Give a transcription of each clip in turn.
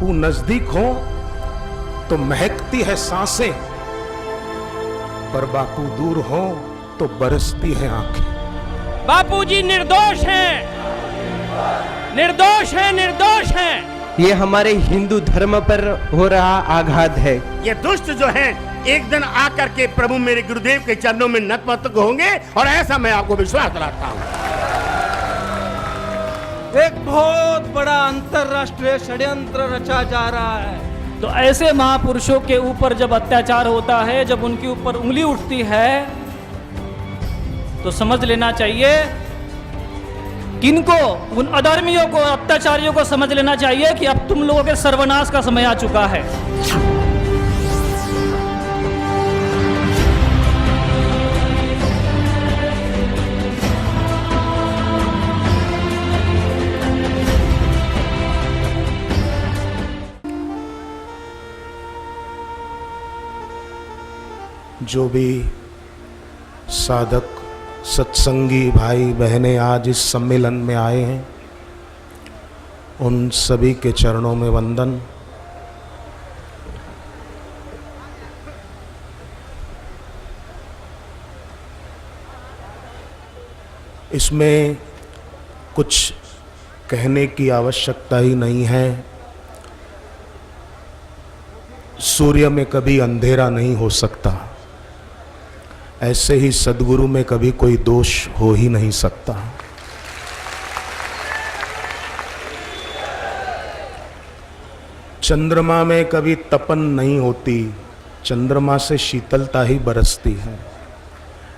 बापू नजदीक हो तो महकती है सांसें, पर बापू दूर हो तो बरसती है आंखें। बापूजी निर्दोष हैं, निर्दोष हैं, निर्दोष हैं। ये हमारे हिंदू धर्म पर हो रहा आघात है। ये दुष्ट जो हैं एक दिन आकर के प्रभु मेरे गुरुदेव के चरणों में नतमस्तक होंगे, और ऐसा मैं आपको विश्वास दिलाता हूं। एक बहुत बड़ा अंतरराष्ट्रीय षड्यंत्र रचा जा रहा है। तो ऐसे महापुरुषों के ऊपर जब अत्याचार होता है, जब उनके ऊपर उंगली उठती है, तो समझ लेना चाहिए किनको, उन अधर्मियों को, अत्याचारियों को समझ लेना चाहिए कि अब तुम लोगों के सर्वनाश का समय आ चुका है। जो भी साधक सत्संगी भाई बहनें आज इस सम्मेलन में आए हैं, उन सभी के चरणों में वंदन। इसमें कुछ कहने की आवश्यकता ही नहीं है। सूर्य में कभी अंधेरा नहीं हो सकता, ऐसे ही सद्गुरु में कभी कोई दोष हो ही नहीं सकता। चंद्रमा में कभी तपन नहीं होती, चंद्रमा से शीतलता ही बरसती है।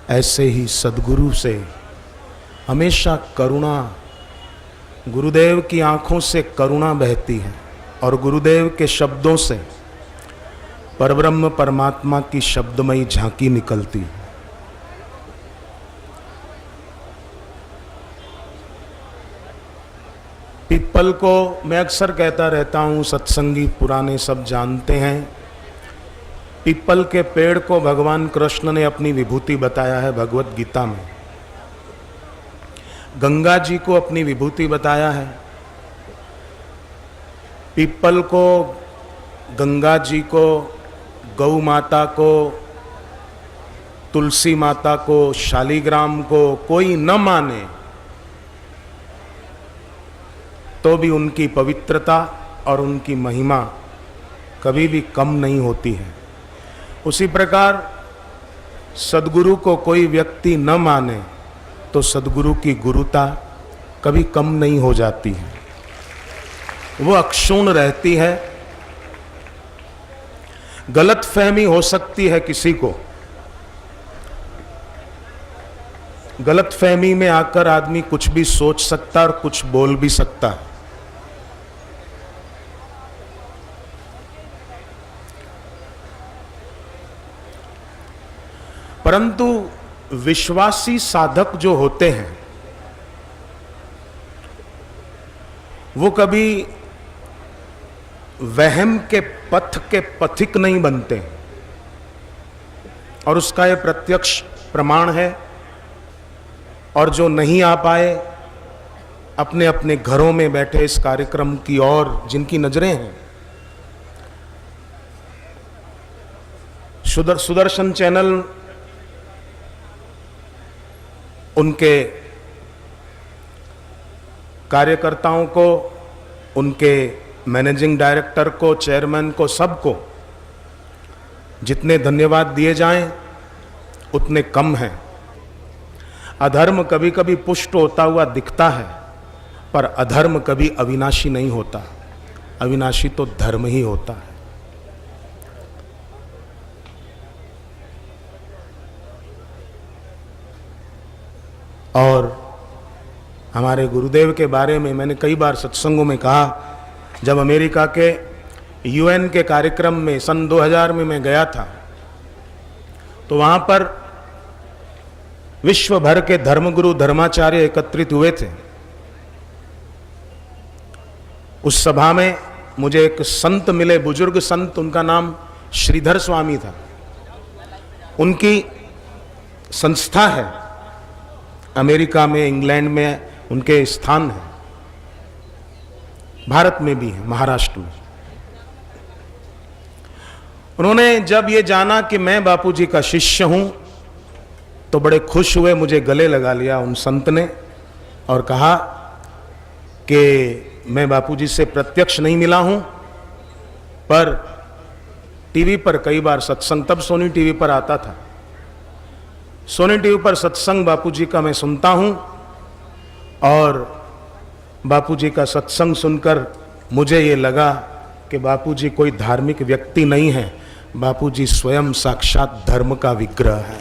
ऐसे ही सद्गुरु से हमेशा करुणा, गुरुदेव की आंखों से करुणा बहती है, और गुरुदेव के शब्दों से परब्रह्म परमात्मा की शब्दमयी झांकी निकलती है। पीपल को मैं अक्सर कहता रहता हूँ, सत्संगी पुराने सब जानते हैं, पीपल के पेड़ को भगवान कृष्ण ने अपनी विभूति बताया है भगवत गीता में। गंगा जी को अपनी विभूति बताया है। पीपल को, गंगा जी को, गौ माता को, तुलसी माता को, शालीग्राम को कोई न माने तो भी उनकी पवित्रता और उनकी महिमा कभी भी कम नहीं होती है। उसी प्रकार सद्गुरु को कोई व्यक्ति न माने तो सद्गुरु की गुरुता कभी कम नहीं हो जाती है, वो अक्षुण्ण रहती है। गलत फहमी हो सकती है किसी को, गलत फहमी में आकर आदमी कुछ भी सोच सकता है और कुछ बोल भी सकता है। परंतु विश्वासी साधक जो होते हैं वो कभी वहम के पथ के पथिक नहीं बनते, और उसका यह प्रत्यक्ष प्रमाण है। और जो नहीं आ पाए, अपने अपने घरों में बैठे इस कार्यक्रम की ओर जिनकी नजरें हैं, सुदर्शन चैनल उनके कार्यकर्ताओं को, उनके मैनेजिंग डायरेक्टर को, चेयरमैन को, सबको जितने धन्यवाद दिए जाएं उतने कम हैं। अधर्म कभी कभी पुष्ट होता हुआ दिखता है, पर अधर्म कभी अविनाशी नहीं होता। अविनाशी तो धर्म ही होता है। और हमारे गुरुदेव के बारे में मैंने कई बार सत्संगों में कहा, जब अमेरिका के यूएन के कार्यक्रम में सन 2000 में मैं गया था, तो वहाँ पर विश्व भर के धर्मगुरु धर्माचार्य एकत्रित हुए थे। उस सभा में मुझे एक संत मिले, बुजुर्ग संत, उनका नाम श्रीधर स्वामी था। उनकी संस्था है अमेरिका में, इंग्लैंड में उनके स्थान है, भारत में भी है, महाराष्ट्र में। उन्होंने जब ये जाना कि मैं बापूजी का शिष्य हूं तो बड़े खुश हुए, मुझे गले लगा लिया उन संत ने और कहा कि मैं बापूजी से प्रत्यक्ष नहीं मिला हूं, पर टीवी पर कई बार सत्संग, तब सोनी टीवी पर आता था, सोनी टीवी पर सत्संग बापूजी का मैं सुनता हूं और बापूजी का सत्संग सुनकर मुझे ये लगा कि बापूजी कोई धार्मिक व्यक्ति नहीं है, बापूजी स्वयं साक्षात धर्म का विग्रह है।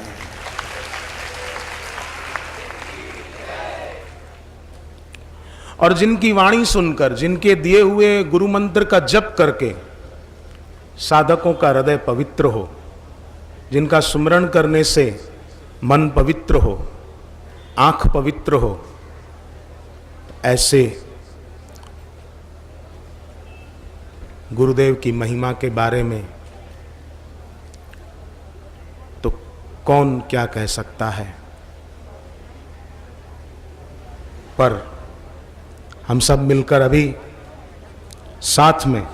और जिनकी वाणी सुनकर, जिनके दिए हुए गुरु मंत्र का जप करके साधकों का हृदय पवित्र हो, जिनका सुमरण करने से मन पवित्र हो, आंख पवित्र हो, ऐसे गुरुदेव की महिमा के बारे में तो कौन क्या कह सकता है। पर हम सब मिलकर अभी साथ में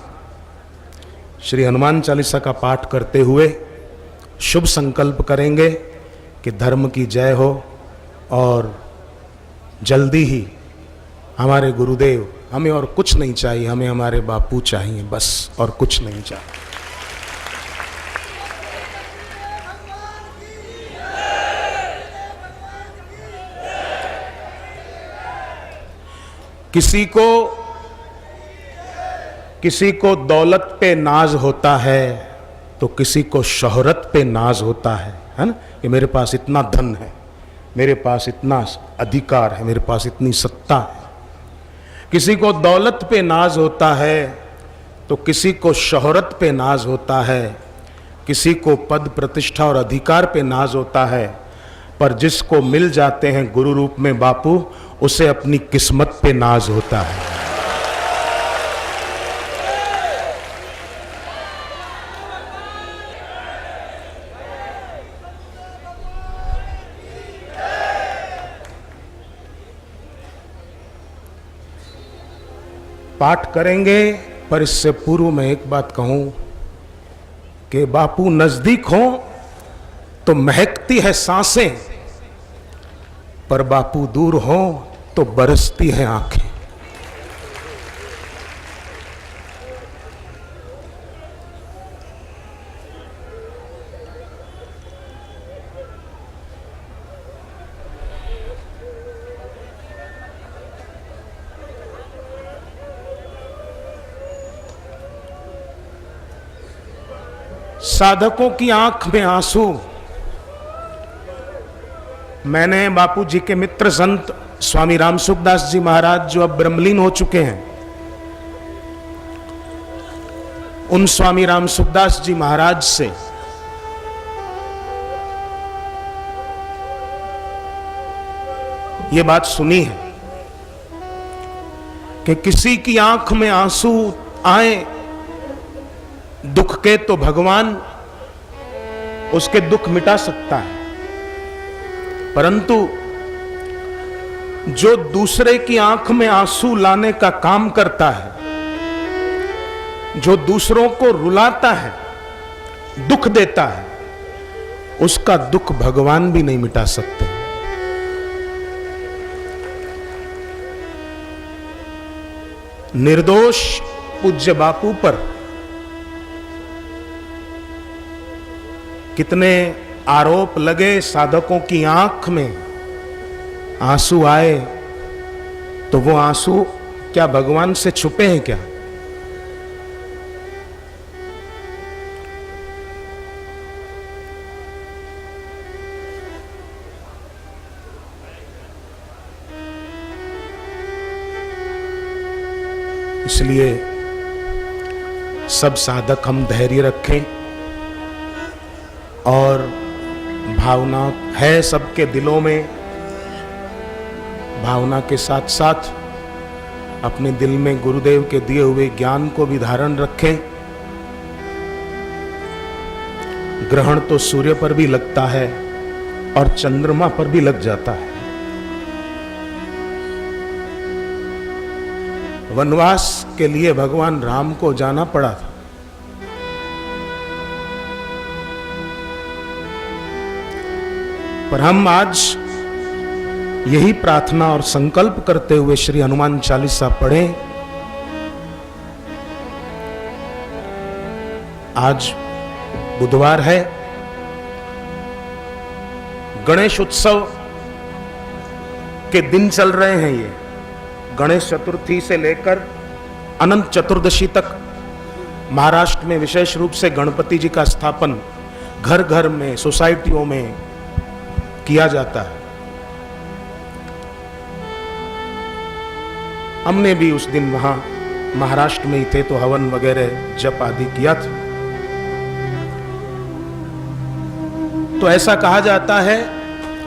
श्री हनुमान चालीसा का पाठ करते हुए शुभ संकल्प करेंगे कि धर्म की जय हो और जल्दी ही हमारे गुरुदेव, हमें और कुछ नहीं चाहिए, हमें हमारे बापू चाहिए बस, और कुछ नहीं चाहिए। किसी को दौलत पे नाज होता है तो किसी को शोहरत पे नाज होता है ना, कि मेरे पास इतना धन है, मेरे पास इतना अधिकार है, मेरे पास इतनी सत्ता है। किसी को दौलत पे नाज होता है तो किसी को शोहरत पे नाज होता है, किसी को पद प्रतिष्ठा और अधिकार पे नाज होता है, पर जिसको मिल जाते हैं गुरु रूप में बापू, उसे अपनी किस्मत पे नाज होता है। पाठ करेंगे, पर इससे पूर्व मैं एक बात कहूं कि बापू नजदीक हो तो महकती है सांसें, पर बापू दूर हो तो बरसती है आंखें। साधकों की आंख में आंसू, मैंने बापू जी के मित्र संत स्वामी रामसुखदास जी महाराज जो अब ब्रह्मलीन हो चुके हैं, उन स्वामी रामसुखदास जी महाराज से ये बात सुनी है कि किसी की आंख में आंसू आए दुख के तो भगवान उसके दुख मिटा सकता है, परंतु जो दूसरे की आंख में आंसू लाने का काम करता है, जो दूसरों को रुलाता है, दुख देता है, उसका दुख भगवान भी नहीं मिटा सकते। निर्दोष पूज्य बापू पर कितने आरोप लगे, साधकों की आंख में आंसू आए, तो वो आंसू क्या भगवान से छुपे हैं क्या? इसलिए सब साधक हम धैर्य रखें और भावना है सबके दिलों में, भावना के साथ साथ अपने दिल में गुरुदेव के दिए हुए ज्ञान को भी धारण रखें। ग्रहण तो सूर्य पर भी लगता है और चंद्रमा पर भी लग जाता है। वनवास के लिए भगवान राम को जाना पड़ा था, पर हम आज यही प्रार्थना और संकल्प करते हुए श्री हनुमान चालीसा पढ़ें। आज बुधवार है, गणेश उत्सव के दिन चल रहे हैं। ये गणेश चतुर्थी से लेकर अनंत चतुर्दशी तक महाराष्ट्र में विशेष रूप से गणपति जी का स्थापन घर घर में, सोसाइटियों में किया जाता है। हमने भी उस दिन वहां महाराष्ट्र में ही थे तो हवन वगैरह जप आदि किया था। तो ऐसा कहा जाता है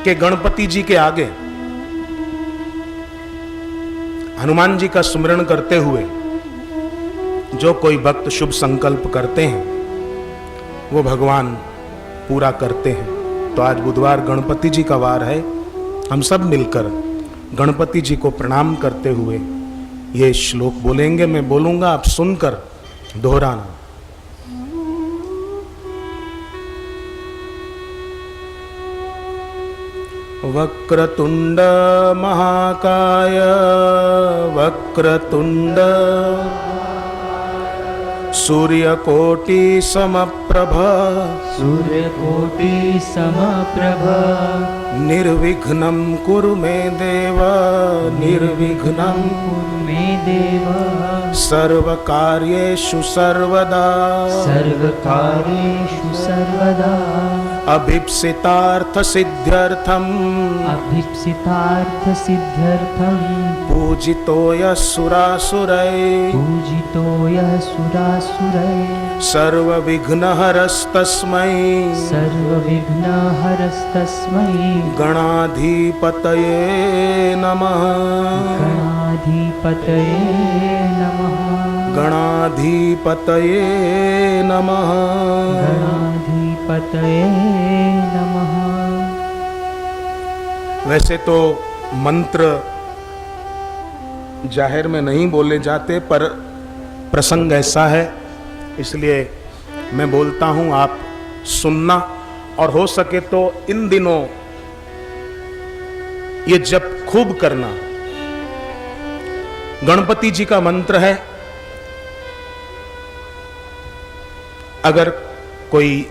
कि गणपति जी के आगे हनुमान जी का सुमिरन करते हुए जो कोई भक्त शुभ संकल्प करते हैं वो भगवान पूरा करते हैं। तो आज बुधवार गणपति जी का वार है। हम सब मिलकर गणपति जी को प्रणाम करते हुए ये श्लोक बोलेंगे। मैं बोलूंगा, आप सुनकर दोहराना। वक्रतुंड महाकाय वक्रतुंड सूर्यकोटि समप्रभ सूर्यकोटि समप्रभ निर्विघ्नं कुरु मे देव निर्विघ्नं कुरु मे देव सर्वकार्येषु सर्वदा सर्वकार्येषु सर्वदा अभीप्सितार्थ सिद्ध्यर्थम अभीप्सितार्थ सिद्ध्यर्थम पूजितो यः सुरासुरै पूजितो यः सुरासुरै सर्वविघ्नहरस्तस्मै सर्वविघ्नहरस्तस्मै गणाधिपतये नमः गणाधिपतये नमः गणाधिपतये नमः गणाधिपतये नमः। वैसे तो मंत्र जाहिर में नहीं बोले जाते, पर प्रसंग ऐसा है इसलिए मैं बोलता हूं, आप सुनना और हो सके तो इन दिनों ये जप खूब करना। गणपति जी का मंत्र है, अगर कोई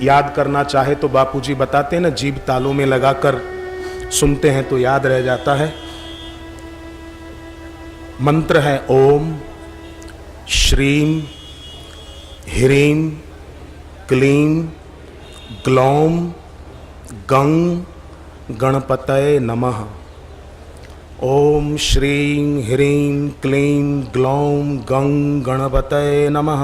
याद करना चाहे तो बापूजी बताते हैं ना, जीभ तालू में लगाकर सुनते हैं तो याद रह जाता है। मंत्र है ओम श्रीम ह्रीम क्लीम ग्लौम गं गणपतये नमः। ओम श्रीं ह्रीं क्लीं ग्लौं गं गणपतये नमः।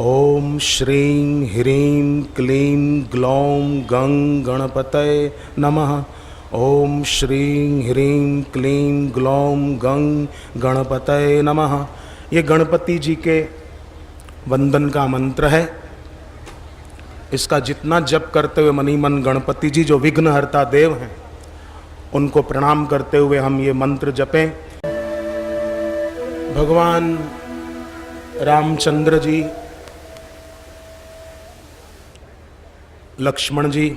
ओम श्रीं ह्रीं क्लीं ग्लौं गं गणपतये नमः। ओम श्रीं ह्रीं क्लीं ग्लौं गं गणपतये नमः। ये गणपति जी के वंदन का मंत्र है। इसका जितना जप करते हुए मनी मन गणपति जी जो विघ्नहर्ता देव हैं उनको प्रणाम करते हुए हम ये मंत्र जपें। भगवान रामचंद्र जी, लक्ष्मण जी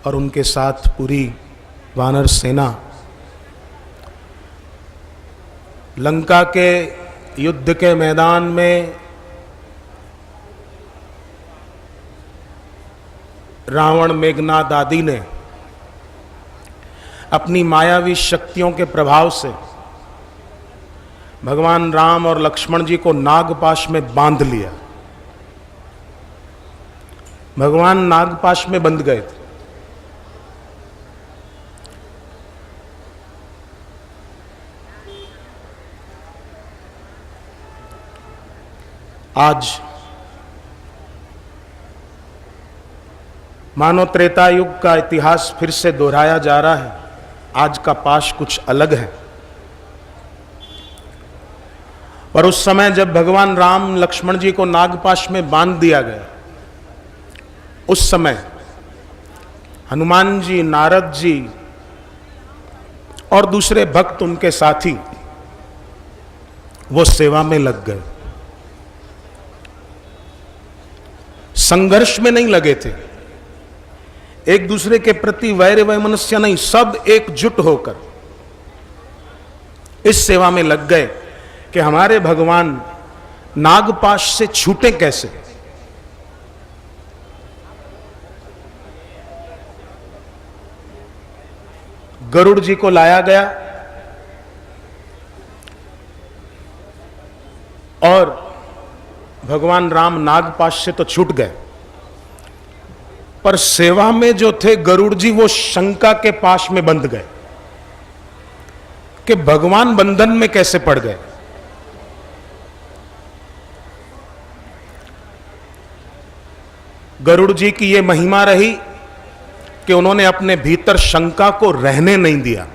और उनके साथ पूरी वानर सेना लंका के युद्ध के मैदान में रावण मेघनाद आदि ने अपनी मायावी शक्तियों के प्रभाव से भगवान राम और लक्ष्मण जी को नागपाश में बांध लिया। भगवान नागपाश में बंध गए थे। आज मानो त्रेता युग का इतिहास फिर से दोहराया जा रहा है। आज का पाश कुछ अलग है, पर उस समय जब भगवान राम लक्ष्मण जी को नागपाश में बांध दिया गया, उस समय हनुमान जी, नारद जी और दूसरे भक्त उनके साथी वो सेवा में लग गए। संघर्ष में नहीं लगे थे, एक दूसरे के प्रति वैर वैमनस्य नहीं, सब एकजुट होकर इस सेवा में लग गए कि हमारे भगवान नागपाश से छूटे कैसे। गरुड़ जी को लाया गया और भगवान राम नागपाश से तो छूट गए, पर सेवा में जो थे गरुड़ जी वो शंका के पाश में बंध गए कि भगवान बंधन में कैसे पड़ गए। गरुड़ जी की ये महिमा रही कि उन्होंने अपने भीतर शंका को रहने नहीं दिया।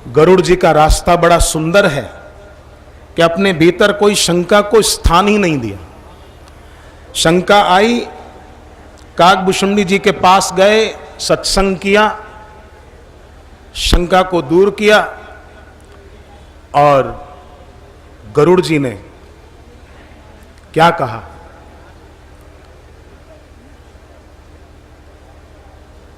गरुड़ जी का रास्ता बड़ा सुंदर है कि अपने भीतर कोई शंका को स्थान ही नहीं दिया। शंका आई, काकभूषुंडी जी के पास गए, सत्संग किया, शंका को दूर किया और गरुड़ जी ने क्या कहा?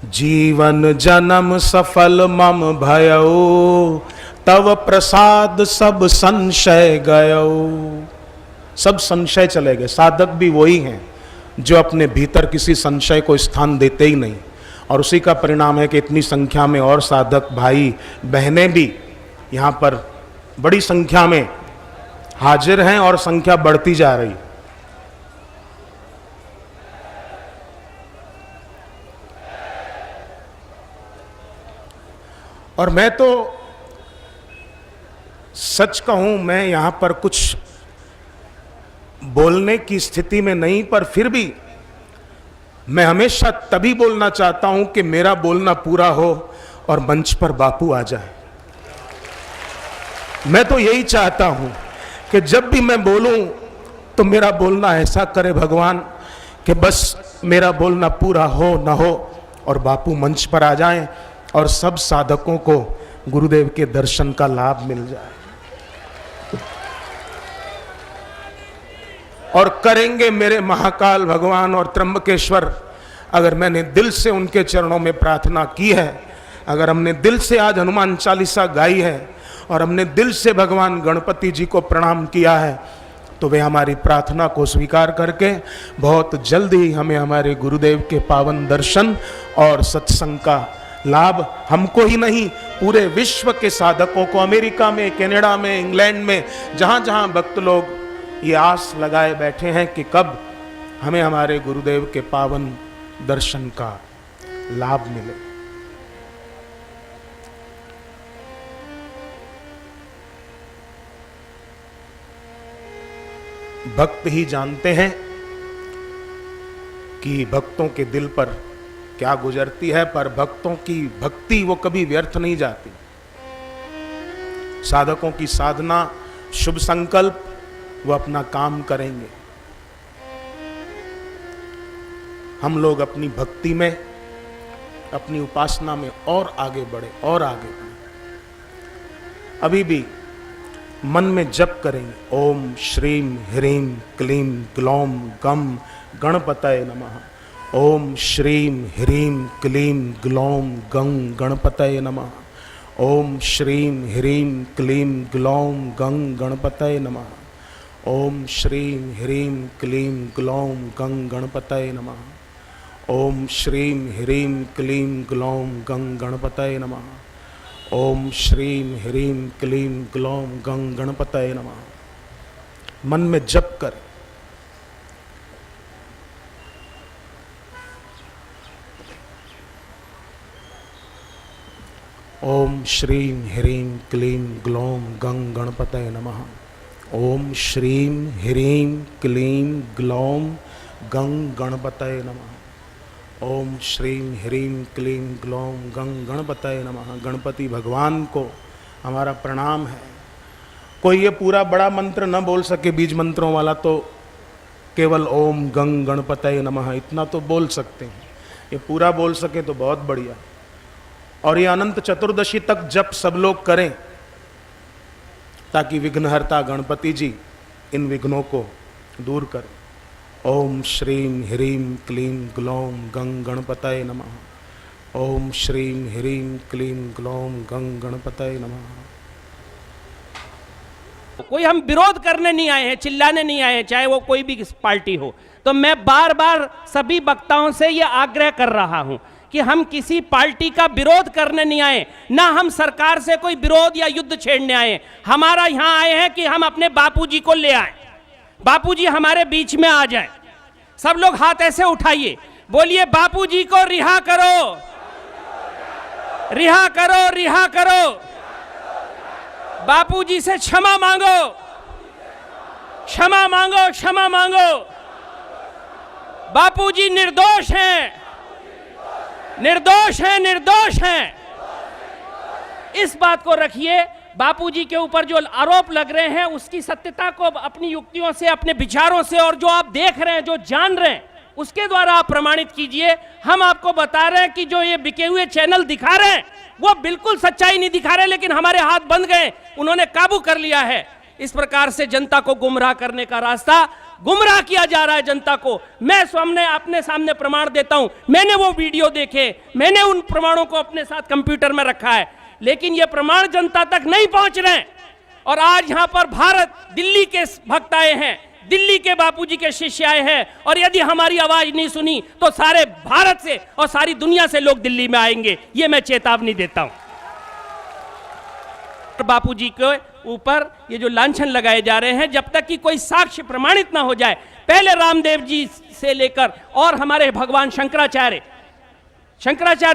जीवन जन्म सफल मम भयो, तव प्रसाद सब संशय गयो। सब संशय चले गए। साधक भी वही हैं जो अपने भीतर किसी संशय को स्थान देते ही नहीं, और उसी का परिणाम है कि इतनी संख्या में और साधक भाई बहनें भी यहाँ पर बड़ी संख्या में हाजिर हैं और संख्या बढ़ती जा रही। और मैं तो सच कहूं, मैं यहां पर कुछ बोलने की स्थिति में नहीं, पर फिर भी मैं हमेशा तभी बोलना चाहता हूं कि मेरा बोलना पूरा हो और मंच पर बापू आ जाए। मैं तो यही चाहता हूं कि जब भी मैं बोलूं तो मेरा बोलना ऐसा करे भगवान कि बस मेरा बोलना पूरा हो ना हो और बापू मंच पर आ जाएं और सब साधकों को गुरुदेव के दर्शन का लाभ मिल जाए। और करेंगे मेरे महाकाल भगवान और त्र्यंबकेश्वर। अगर मैंने दिल से उनके चरणों में प्रार्थना की है, अगर हमने दिल से आज हनुमान चालीसा गाई है और हमने दिल से भगवान गणपति जी को प्रणाम किया है, तो वे हमारी प्रार्थना को स्वीकार करके बहुत जल्द ही हमें हमारे गुरुदेव के पावन दर्शन और सत्संग का लाभ हमको ही नहीं, पूरे विश्व के साधकों को, अमेरिका में, कनाडा में, इंग्लैंड में, जहां जहां भक्त लोग ये आस लगाए बैठे हैं कि कब हमें हमारे गुरुदेव के पावन दर्शन का लाभ मिले। भक्त ही जानते हैं कि भक्तों के दिल पर क्या गुजरती है, पर भक्तों की भक्ति वो कभी व्यर्थ नहीं जाती। साधकों की साधना, शुभ संकल्प, वो अपना काम करेंगे। हम लोग अपनी भक्ति में, अपनी उपासना में और आगे बढ़े और आगे बढ़े। अभी भी मन में जप करेंगे, ओम श्रीम ह्रीम क्लीम ग्लौम गम गणपतये नमः। ओम श्रीम ह्रीम क्लीम ग्लौम गं गणपतये नमः। ओम श्रीम ह्रीम क्लीम ग्लौम गं गणपतये नमः। ओम श्रीम ह्रीम क्लीम ग्लौम गं गणपतये नमः। ओम श्रीम ह्रीम क्लीम ग्लौम गं गणपतये नमः। ओम श्रीम ह्रीम क्लीम ग्लौम गं गणपतये नमः। मन में जप कर ओम श्रीम ह्रीम क्लीम ग्लौम गं गणपतये नमः। ओम श्रीम ह्रीम क्लीम ग्लौम गं गणपतये नमः। ओम श्रीम ह्रीम क्लीम ग्लौम गं गणपतये नमः। गणपति भगवान को हमारा प्रणाम है। कोई ये पूरा बड़ा मंत्र न बोल सके, बीज मंत्रों वाला, तो केवल ओम गं गणपतये नमः इतना तो बोल सकते हैं। ये पूरा बोल सके तो बहुत बढ़िया। और ये अनंत चतुर्दशी तक जप सब लोग करें, ताकि विघ्नहर्ता गणपति जी इन विघ्नों को दूर करें। ओम श्रीं ह्रीं क्लीं ग्लौं गं गणपतये नमः। ओम श्रीं ह्रीं क्लीं ग्लौं गं गणपतये नमः। कोई हम विरोध करने नहीं आए हैं, चिल्लाने नहीं आए हैं, चाहे वो कोई भी पार्टी हो। तो मैं बार बार सभी वक्ताओं से ये आग्रह कर रहा हूं कि हम किसी पार्टी का विरोध करने नहीं आए, ना हम सरकार से कोई विरोध या युद्ध छेड़ने आए। हमारा यहां आए हैं कि हम अपने बापूजी को ले आए, बापूजी हमारे बीच में आ जाए। सब लोग हाथ ऐसे उठाइए, बोलिए बापूजी को रिहा करो, रिहा करो, रिहा करो। बापूजी से क्षमा मांगो, क्षमा मांगो, क्षमा मांगो। बापूजी निर्दोष हैं, निर्दोष हैं, निर्दोष हैं। इस बात को रखिए। बापूजी के ऊपर जो आरोप लग रहे हैं उसकी सत्यता को अपनी युक्तियों से, अपने विचारों से, और जो आप देख रहे हैं, जो जान रहे हैं, उसके द्वारा आप प्रमाणित कीजिए। हम आपको बता रहे हैं कि जो ये बिके हुए चैनल दिखा रहे हैं वो बिल्कुल सच्चाई नहीं दिखा रहे, लेकिन हमारे हाथ बंद गए, उन्होंने काबू कर लिया है। इस प्रकार से जनता को गुमराह करने का रास्ता, गुमराह किया जा रहा है जनता को। मैं अपने सामने प्रमाण देता हूं, मैंने वो वीडियो देखे, मैंने उन प्रमाणों को अपने साथ कंप्यूटर में रखा है, लेकिन ये प्रमाण जनता तक नहीं पहुंच रहे। और आज यहां पर भारत, दिल्ली के भक्त आए हैं, दिल्ली के बापूजी के शिष्य आए हैं, और यदि हमारी आवाज नहीं सुनी तो सारे भारत से और सारी दुनिया से लोग दिल्ली में आएंगे, ये मैं चेतावनी देता हूं। बापूजी के ऊपर ये जो लांछन लगाए जा रहे हैं, जब तक कि कोई साक्ष्य प्रमाणित ना हो जाए, पहले रामदेव जी से लेकर और हमारे भगवान शंकराचार्य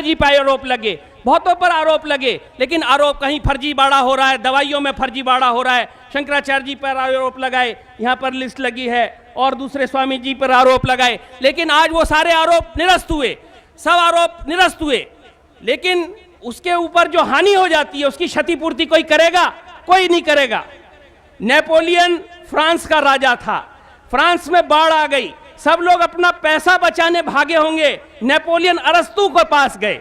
जी पर आरोप लगे, बहुतों पर आरोप लगे, लेकिन आरोप कहीं फर्जीवाड़ा हो रहा है, दवाइयों में फर्जीवाड़ा हो रहा है। शंकराचार्य जी पर आरोप लगाए, यहाँ पर लिस्ट लगी है, और दूसरे स्वामी जी पर आरोप लगाए, लेकिन आज वो सारे आरोप निरस्त हुए, सब आरोप निरस्त हुए। लेकिन उसके ऊपर जो हानि हो जाती है उसकी क्षतिपूर्ति कोई करेगा? कोई नहीं करेगा। नेपोलियन फ्रांस का राजा था, फ्रांस में बाढ़ आ गई, सब लोग अपना पैसा बचाने भागे होंगे, नेपोलियन अरस्तु के पास गए,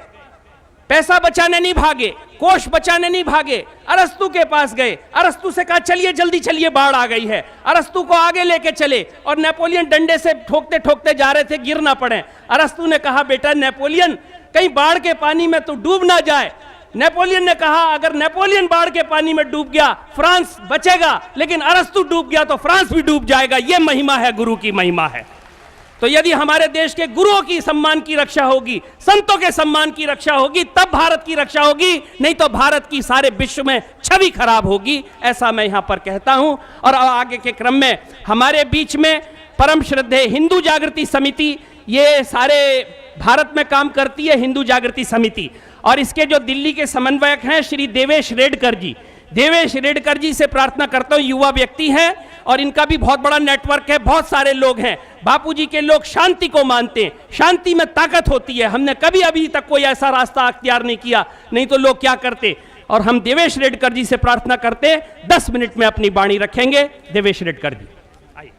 पैसा बचाने नहीं भागे, कोष बचाने नहीं भागे, अरस्तु के पास गए। अरस्तु से कहा चलिए जल्दी चलिए, बाढ़ आ गई है। अरस्तु को आगे लेके चले, और नेपोलियन डंडे से ठोकते ठोकते जा रहे थे, गिर ना पड़े। अरस्तु ने कहा बेटा नेपोलियन, कहीं बाढ़ के पानी में तो डूब ना जाए। नेपोलियन ने कहा अगर नेपोलियन बाढ़ के पानी में डूब गया फ्रांस बचेगा, लेकिन अरस्तु डूब गया तो फ्रांस भी डूब जाएगा। यह महिमा है, गुरु की महिमा है। तो यदि हमारे देश के गुरुओं की सम्मान की रक्षा होगी, संतों के सम्मान की रक्षा होगी, तब भारत की रक्षा होगी, नहीं तो भारत की सारे विश्व में छवि खराब होगी, ऐसा मैं यहां पर कहता हूं। और आगे के क्रम में हमारे बीच में परम श्रद्धेय हिंदू जागृति समिति, ये सारे भारत में काम करती है हिंदू जागृति समिति, और इसके जो दिल्ली के समन्वयक हैं श्री देवेश रेडकर जी, देवेश रेडकर जी से प्रार्थना करता हूं, युवा व्यक्ति हैं और इनका भी बहुत बड़ा नेटवर्क है, बहुत सारे लोग हैं। बापूजी के लोग शांति को मानते हैं, शांति में ताकत होती है। हमने कभी अभी तक कोई ऐसा रास्ता अख्तियार नहीं किया, नहीं तो लोग क्या करते। और हम देवेश रेडकर जी से प्रार्थना करते, 10 मिनट में अपनी वाणी रखेंगे। देवेश रेडकर जी आइए।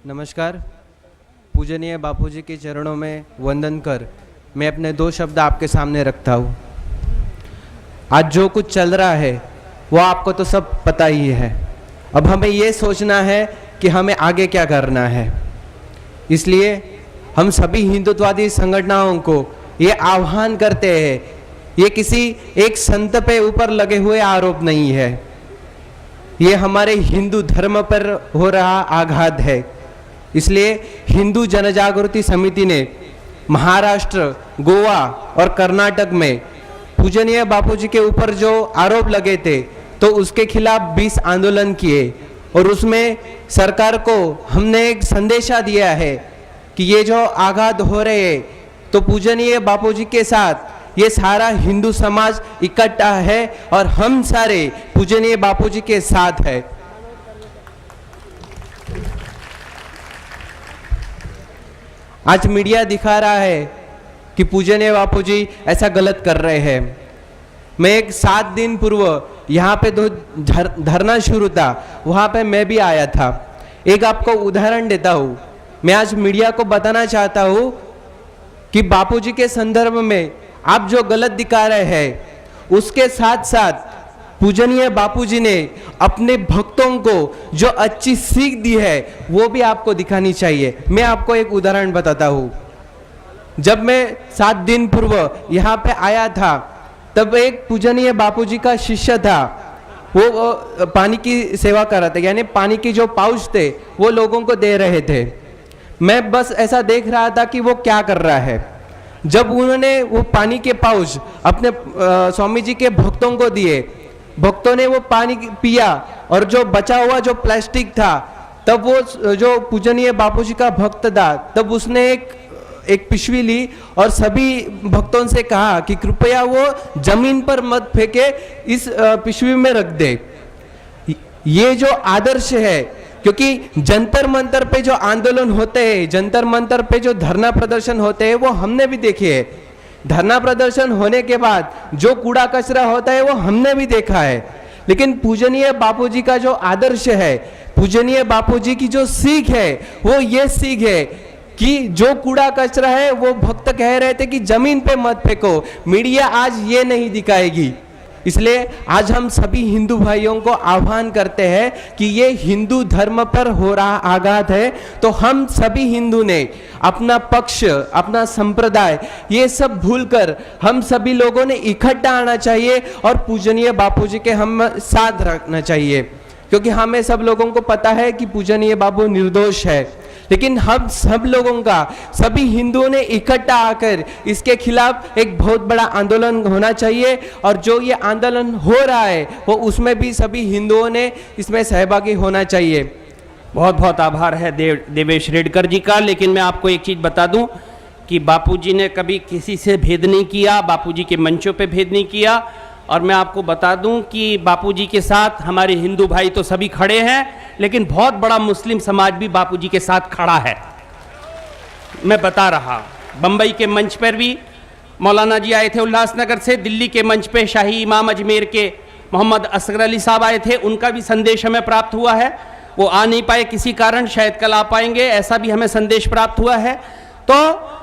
नमस्कार। पूजनीय बापूजी के चरणों में वंदन कर मैं अपने 2 शब्द आपके सामने रखता हूँ। आज जो कुछ चल रहा है वो आपको तो सब पता ही है। अब हमें ये सोचना है कि हमें आगे क्या करना है। इसलिए हम सभी हिंदुत्ववादी संगठनों को ये आह्वान करते हैं, ये किसी एक संत पे ऊपर लगे हुए आरोप नहीं है, ये हमारे हिंदू धर्म पर हो रहा आघात है। इसलिए हिंदू जनजागृति समिति ने महाराष्ट्र, गोवा और कर्नाटक में पूजनीय बापूजी के ऊपर जो आरोप लगे थे तो उसके खिलाफ 20 आंदोलन किए, और उसमें सरकार को हमने एक संदेशा दिया है कि ये जो आघात हो रहे हैं तो पूजनीय बापूजी के साथ ये सारा हिंदू समाज इकट्ठा है और हम सारे पूजनीय बापूजी के साथ है। आज मीडिया दिखा रहा है कि पूजनीय बापूजी ऐसा गलत कर रहे हैं। मैं एक 7 दिन पूर्व यहाँ पे जो धरना शुरू था वहाँ पे मैं भी आया था। एक आपको उदाहरण देता हूँ। मैं आज मीडिया को बताना चाहता हूँ कि बापूजी के संदर्भ में आप जो गलत दिखा रहे हैं उसके साथ साथ पूजनीय बापूजी ने अपने भक्तों को जो अच्छी सीख दी है वो भी आपको दिखानी चाहिए। मैं आपको एक उदाहरण बताता हूँ। जब मैं 7 दिन पूर्व यहाँ पे आया था तब एक पूजनीय बापूजी का शिष्य था, वो पानी की सेवा कर रहा था, यानी पानी की जो पाउच थे वो लोगों को दे रहे थे। मैं बस ऐसा देख रहा था कि वो क्या कर रहा है। जब उन्होंने वो पानी के पाउच अपने स्वामी जी के भक्तों को दिए, भक्तों ने वो पानी पिया और जो बचा हुआ जो प्लास्टिक था, तब वो जो पूजनीय बापूजी का भक्त था तब उसने एक पिशवी ली और सभी भक्तों से कहा कि कृपया वो जमीन पर मत फेंके, इस पिशवी में रख दे। ये जो आदर्श है, क्योंकि जंतर मंतर पे जो आंदोलन होते हैं, जंतर मंतर पे जो धरना प्रदर्शन होते हैं वो हमने भी देखे है। धरना प्रदर्शन होने के बाद जो कूड़ा कचरा होता है वो हमने भी देखा है। लेकिन पूजनीय बापूजी का जो आदर्श है, पूजनीय बापूजी की जो सीख है वो ये सीख है कि जो कूड़ा कचरा है वो भक्त कह रहे थे कि जमीन पे मत फेंको, मीडिया आज ये नहीं दिखाएगी। इसलिए आज हम सभी हिंदू भाइयों को आह्वान करते हैं कि ये हिंदू धर्म पर हो रहा आघात है, तो हम सभी हिंदू ने अपना पक्ष, अपना संप्रदाय ये सब भूलकर हम सभी लोगों ने इकट्ठा आना चाहिए और पूजनीय बापूजी के हम साथ रखना चाहिए। क्योंकि हमें सब लोगों को पता है कि पूजनीय बापू निर्दोष है, लेकिन हम सब लोगों का, सभी हिंदुओं ने इकट्ठा आकर इसके खिलाफ एक बहुत बड़ा आंदोलन होना चाहिए। और जो ये आंदोलन हो रहा है वो उसमें भी सभी हिंदुओं ने इसमें सहभागी होना चाहिए। बहुत बहुत आभार है देवेश रेडकर जी का। लेकिन मैं आपको एक चीज़ बता दूं कि बापूजी ने कभी किसी से भेद नहीं किया, बापूजी के मंचों पे भेद नहीं किया। और मैं आपको बता दूं कि बापूजी के साथ हमारे हिंदू भाई तो सभी खड़े हैं, लेकिन बहुत बड़ा मुस्लिम समाज भी बापूजी के साथ खड़ा है। मैं बता रहा, बम्बई के मंच पर भी मौलाना जी आए थे उल्लासनगर से, दिल्ली के मंच पे शाही इमाम अजमेर के मोहम्मद असगर अली साहब आए थे, उनका भी संदेश हमें प्राप्त हुआ है। वो आ नहीं पाए किसी कारण, शायद कल आ पाएंगे, ऐसा भी हमें संदेश प्राप्त हुआ है। तो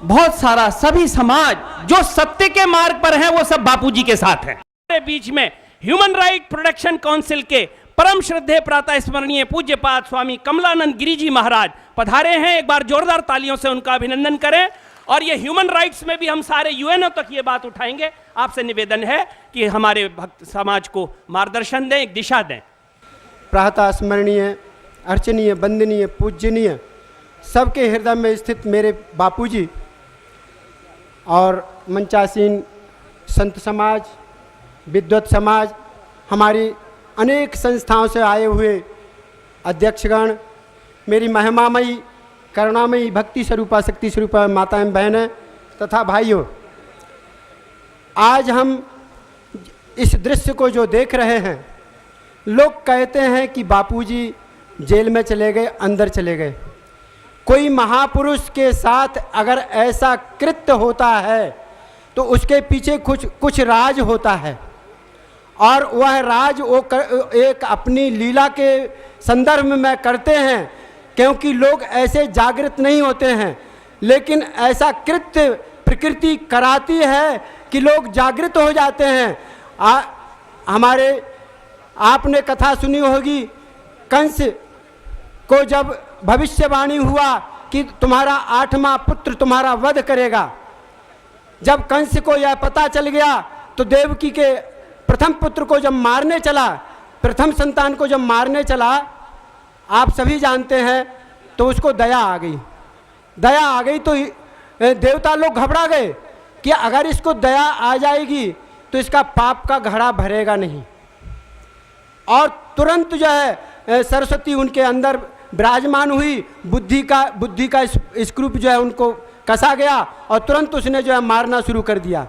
बहुत सारा सभी समाज जो सत्य के मार्ग पर हैं वो सब बापूजी के साथ हैं। हमारे बीच में ह्यूमन राइट प्रोटेक्शन काउंसिल के परम श्रद्धेय प्रातः स्मरणीय पूज्यपाद स्वामी कमलानंद गिरी जी महाराज पधारे हैं। एक बार जोरदार तालियों से उनका अभिनंदन करें। और ये ह्यूमन राइट्स में भी हम सारे यूएनओ तक ये बात उठाएंगे। आपसे निवेदन है कि हमारे भक्त समाज को मार्गदर्शन दें, एक दिशा दें। प्रातः स्मरणीय, अर्चनीय, वंदनीय, पूजनीय, सबके हृदय में स्थित मेरे बापूजी और मंचासीन संत समाज, विद्वत समाज, हमारी अनेक संस्थाओं से आए हुए अध्यक्षगण, मेरी महिमामयी, करुणामयी, भक्ति स्वरूपा, शक्ति स्वरूपा माताएं, बहनें तथा भाइयों, आज हम इस दृश्य को जो देख रहे हैं, लोग कहते हैं कि बापूजी जेल में चले गए, अंदर चले गए। कोई महापुरुष के साथ अगर ऐसा कृत्य होता है तो उसके पीछे कुछ राज होता है, और वह राज वो एक अपनी लीला के संदर्भ में करते हैं, क्योंकि लोग ऐसे जागृत नहीं होते हैं। लेकिन ऐसा कृत्य प्रकृति कराती है कि लोग जागृत हो जाते हैं। हमारे आपने कथा सुनी होगी, कंस को जब भविष्यवाणी हुआ कि तुम्हारा 8वां पुत्र तुम्हारा वध करेगा, जब कंस को यह पता चल गया तो देवकी के प्रथम पुत्र को जब मारने चला, प्रथम संतान को जब मारने चला, आप सभी जानते हैं, तो उसको दया आ गई। दया आ गई तो देवता लोग घबरा गए कि अगर इसको दया आ जाएगी तो इसका पाप का घड़ा भरेगा नहीं। और तुरंत जो है सरस्वती उनके अंदर विराजमान हुई, बुद्धि का स्क्रूप जो है उनको कसा गया और तुरंत उसने जो है मारना शुरू कर दिया।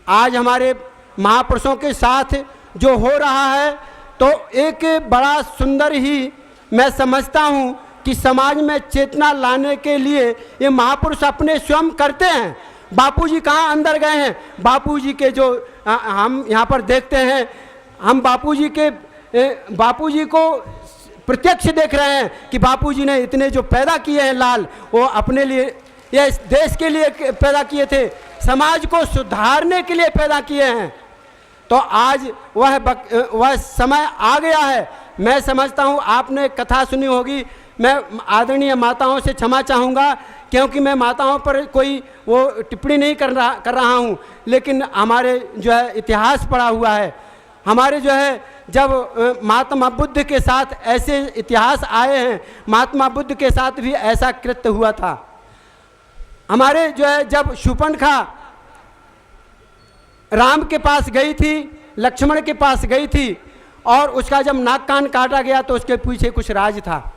आज हमारे महापुरुषों के साथ जो हो रहा है, तो एक बड़ा सुंदर ही मैं समझता हूँ कि समाज में चेतना लाने के लिए ये महापुरुष अपने स्वयं करते हैं। बापूजी कहाँ अंदर गए हैं? बापूजी के जो हम यहाँ पर देखते हैं, हम बापूजी को प्रत्यक्ष देख रहे हैं कि बापूजी ने इतने जो पैदा किए हैं लाल, वो अपने लिए या इस देश के लिए पैदा किए थे, समाज को सुधारने के लिए पैदा किए हैं। तो आज वह समय आ गया है। मैं समझता हूँ आपने कथा सुनी होगी, मैं आदरणीय माताओं से क्षमा चाहूँगा क्योंकि मैं माताओं पर कोई वो टिप्पणी नहीं कर रहा हूँ, लेकिन हमारे जो है इतिहास पढ़ा हुआ है। हमारे जो है जब महात्मा बुद्ध के साथ ऐसे इतिहास आए हैं, महात्मा बुद्ध के साथ भी ऐसा कृत्य हुआ था। हमारे जो है जब शूर्पणखा राम के पास गई थी, लक्ष्मण के पास गई थी और उसका जब नाक कान काटा गया तो उसके पीछे कुछ राज था।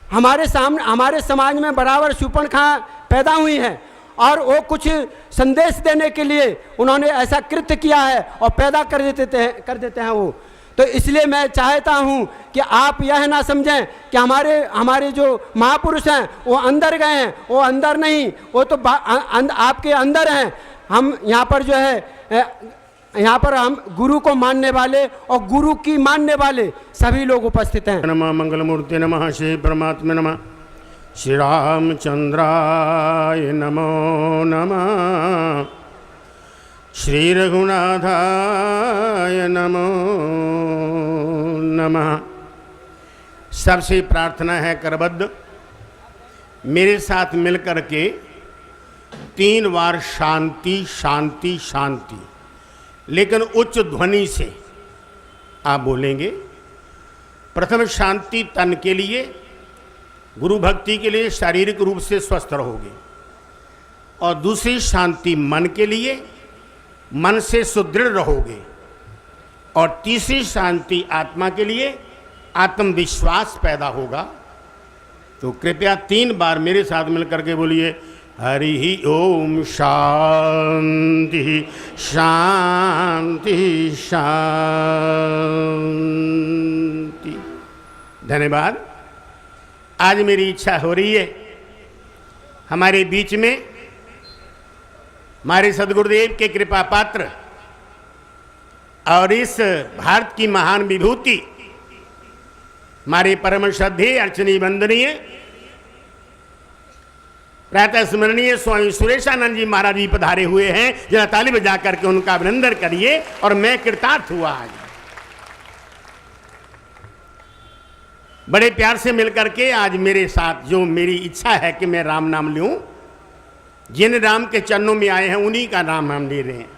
हमारे सामने हमारे समाज में बराबर शूर्पणखा पैदा हुई हैं और वो कुछ संदेश देने के लिए उन्होंने ऐसा कृत्य किया है और पैदा कर देते हैं वो। तो इसलिए मैं चाहता हूँ कि आप यह ना समझें कि हमारे जो महापुरुष हैं वो अंदर गए हैं, वो अंदर नहीं, वो तो आपके अंदर हैं। हम यहाँ पर जो है यहाँ पर हम गुरु को मानने वाले और गुरु की मानने वाले सभी लोग उपस्थित हैं। नमः मंगलमूर्ति नमः श्री परमात्मा नमः श्री रामचंद्राय नमो नमः श्री रघुनाथाय नमो नमः। सबसे प्रार्थना है करबद्ध मेरे साथ मिलकर के 3 बार शांति शांति शांति, लेकिन उच्च ध्वनि से आप बोलेंगे। प्रथम शांति तन के लिए, गुरु भक्ति के लिए शारीरिक रूप से स्वस्थ रहोगे, और दूसरी शांति मन के लिए, मन से सुदृढ़ रहोगे, और तीसरी शांति आत्मा के लिए, आत्मविश्वास पैदा होगा। तो कृपया 3 बार मेरे साथ मिलकर के बोलिए हरि ओम शांति शांति शांति। धन्यवाद। आज मेरी इच्छा हो रही है हमारे बीच में हमारे सद्गुरुदेव के कृपा पात्र और इस भारत की महान विभूति हमारे परम श्रद्धेय अर्चनीय वंदनीय प्रातः स्मरणीय स्वामी सुरेशानंद जी महाराज जी पधारे हुए हैं। जरा ताली बजा करके उनका अभिनंदन करिए। और मैं कृतार्थ हुआ आज बड़े प्यार से मिलकर के। आज मेरे साथ जो मेरी इच्छा है कि मैं राम नाम लूं, जिन राम के चरणों में आए हैं उन्हीं का नाम हम ले रहे हैं।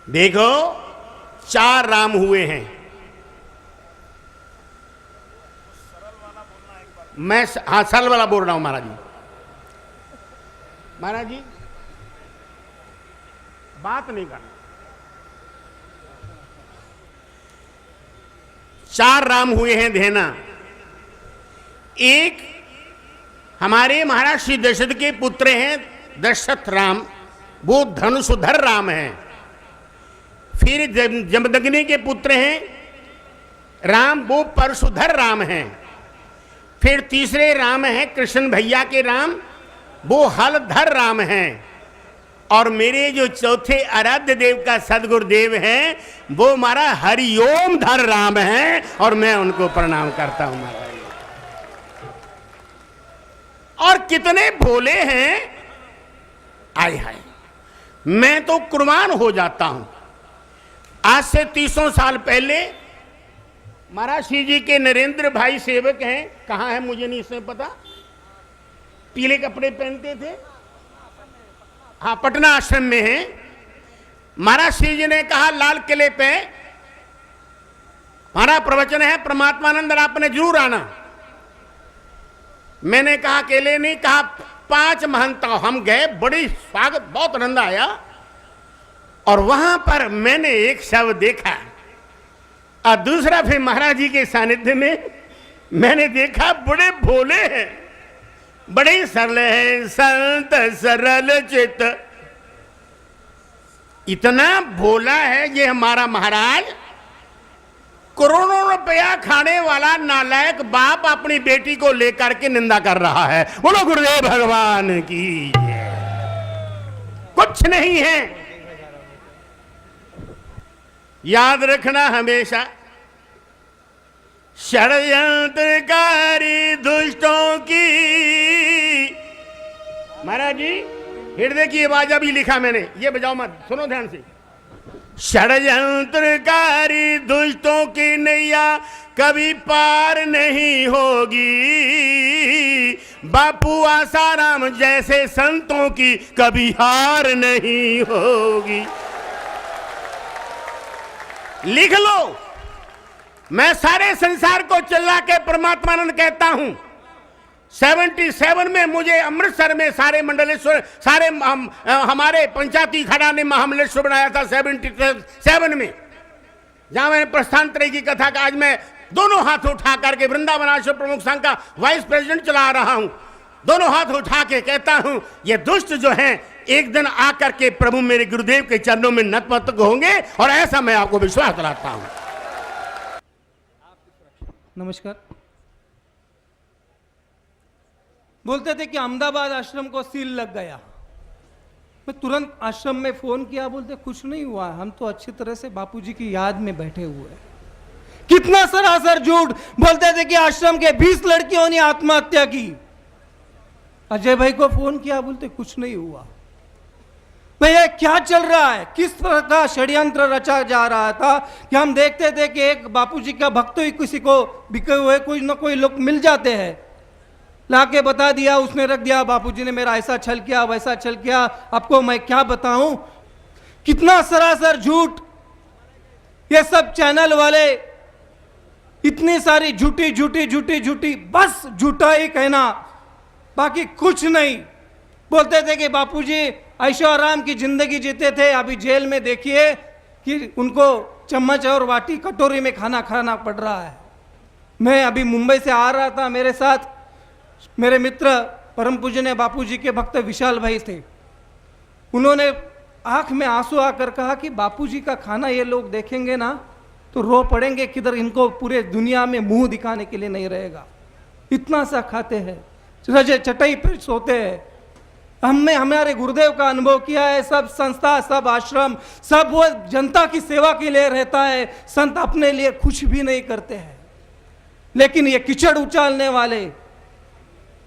देखो 4 राम हुए हैं। मैं हाँ सरल वाला बोल रहा हूं महाराज जी। महाराज जी बात नहीं करना। 4 राम हुए हैं देना। एक हमारे महाराज श्री दशरथ के पुत्र हैं दशरथ राम, वो धनुषधर राम हैं। फिर जमदग्नि के पुत्र हैं राम, वो परशुधर राम हैं। फिर तीसरे राम हैं कृष्ण भैया के राम, वो हलधर राम हैं। और मेरे जो चौथे आराध्य देव का सदगुरुदेव हैं वो हमारा हरिओम धर राम हैं, और मैं उनको प्रणाम करता हूं महाराज। और कितने भोले हैं, आय हाय, मैं तो कुर्बान हो जाता हूं। आज से 300 साल पहले महाराज श्री जी के नरेंद्र भाई सेवक हैं, कहां है मुझे नहीं इसमें पता, पीले कपड़े पहनते थे, हाँ पटना आश्रम में हैं। महाराज श्री जी ने कहा लाल किले पे हमारा प्रवचन है परमात्मानंद, आपने जरूर आना। मैंने कहा अकेले नहीं, कहा 5 महंता। हम गए, बड़ी स्वागत, बहुत आनंद आया। और वहां पर मैंने एक शब्द देखा, और दूसरा फिर महाराज जी के सानिध्य में मैंने देखा बड़े भोले हैं, बड़े सरल है, संत सरल चित। इतना भोला है ये हमारा महाराज। करोड़ों रुपया खाने वाला नालायक बाप अपनी बेटी को लेकर के निंदा कर रहा है। बोलो गुरुदेव भगवान की जय। कुछ नहीं है, याद रखना हमेशा, षड्यंत्रकारी दुष्टों की। महाराज जी हृदय की आवाज अभी लिखा मैंने, ये बजाओ मत, सुनो ध्यान से। षड्यंत्रकारी दुष्टों की नैया कभी पार नहीं होगी, बापू आसाराम जैसे संतों की कभी हार नहीं होगी। लिख लो, मैं सारे संसार को चिल्ला के परमात्मानंद कहता हूं। 77 में मुझे अमृतसर में सारे मंडलेश्वर, सारे हमारे पंचायती खड़ा ने महामंडलेश्वर बनाया था 77 में, जहां मैंने प्रस्थान त्रय की कथा का आज मैं दोनों हाथ उठा करके वृंदावन आश्रम प्रमुख संघ का वाइस प्रेसिडेंट चला रहा हूं। दोनों हाथ उठा के कहता हूं, ये दुष्ट जो हैं एक दिन आकर के प्रभु मेरे गुरुदेव के चरणों में नतमस्तक होंगे, और ऐसा मैं आपको विश्वास दिलाता हूं। नमस्कार। बोलते थे कि अहमदाबाद आश्रम को सील लग गया। मैं तुरंत आश्रम में फोन किया, बोलते कुछ नहीं हुआ, हम तो अच्छी तरह से बापूजी की याद में बैठे हुए हैं। कितना सरासर झूठ। बोलते थे कि आश्रम के 20 लड़कियों ने आत्महत्या की। अजय भाई को फोन किया, बोलते कुछ नहीं हुआ। भैया क्या चल रहा है, किस तरह का षड्यंत्र रचा जा रहा था कि हम देखते थे कि एक बापूजी का भक्त ही किसी को बिके हुए कोई ना कोई लोग मिल जाते हैं, लाके बता दिया, उसने रख दिया, बापूजी ने मेरा ऐसा छल किया वैसा छल किया। आपको मैं क्या बताऊं, कितना सरासर झूठ। ये सब चैनल वाले इतनी सारी झूठी झूठी झूठी झूठी, बस झूठा ही कहना, बाकी कुछ नहीं। बोलते थे कि बापूजी ऐशो आराम की जिंदगी जीते थे, अभी जेल में देखिए कि उनको चम्मच और वाटी कटोरी में खाना खाना पड़ रहा है। मैं अभी मुंबई से आ रहा था, मेरे साथ मेरे मित्र परम पूजनीय बापूजी के भक्त विशाल भाई थे। उन्होंने आंख में आंसू आकर कहा कि बापूजी का खाना ये लोग देखेंगे ना तो रो पड़ेंगे, किधर इनको पूरे दुनिया में मुंह दिखाने के लिए नहीं रहेगा। इतना सा खाते हैं, रजे चटाई पर सोते हैं। हमने हमारे गुरुदेव का अनुभव किया है, सब संस्था, सब आश्रम, सब वो जनता की सेवा के लिए रहता है, संत अपने लिए कुछ भी नहीं करते हैं। लेकिन ये कीचड़ उछालने वाले,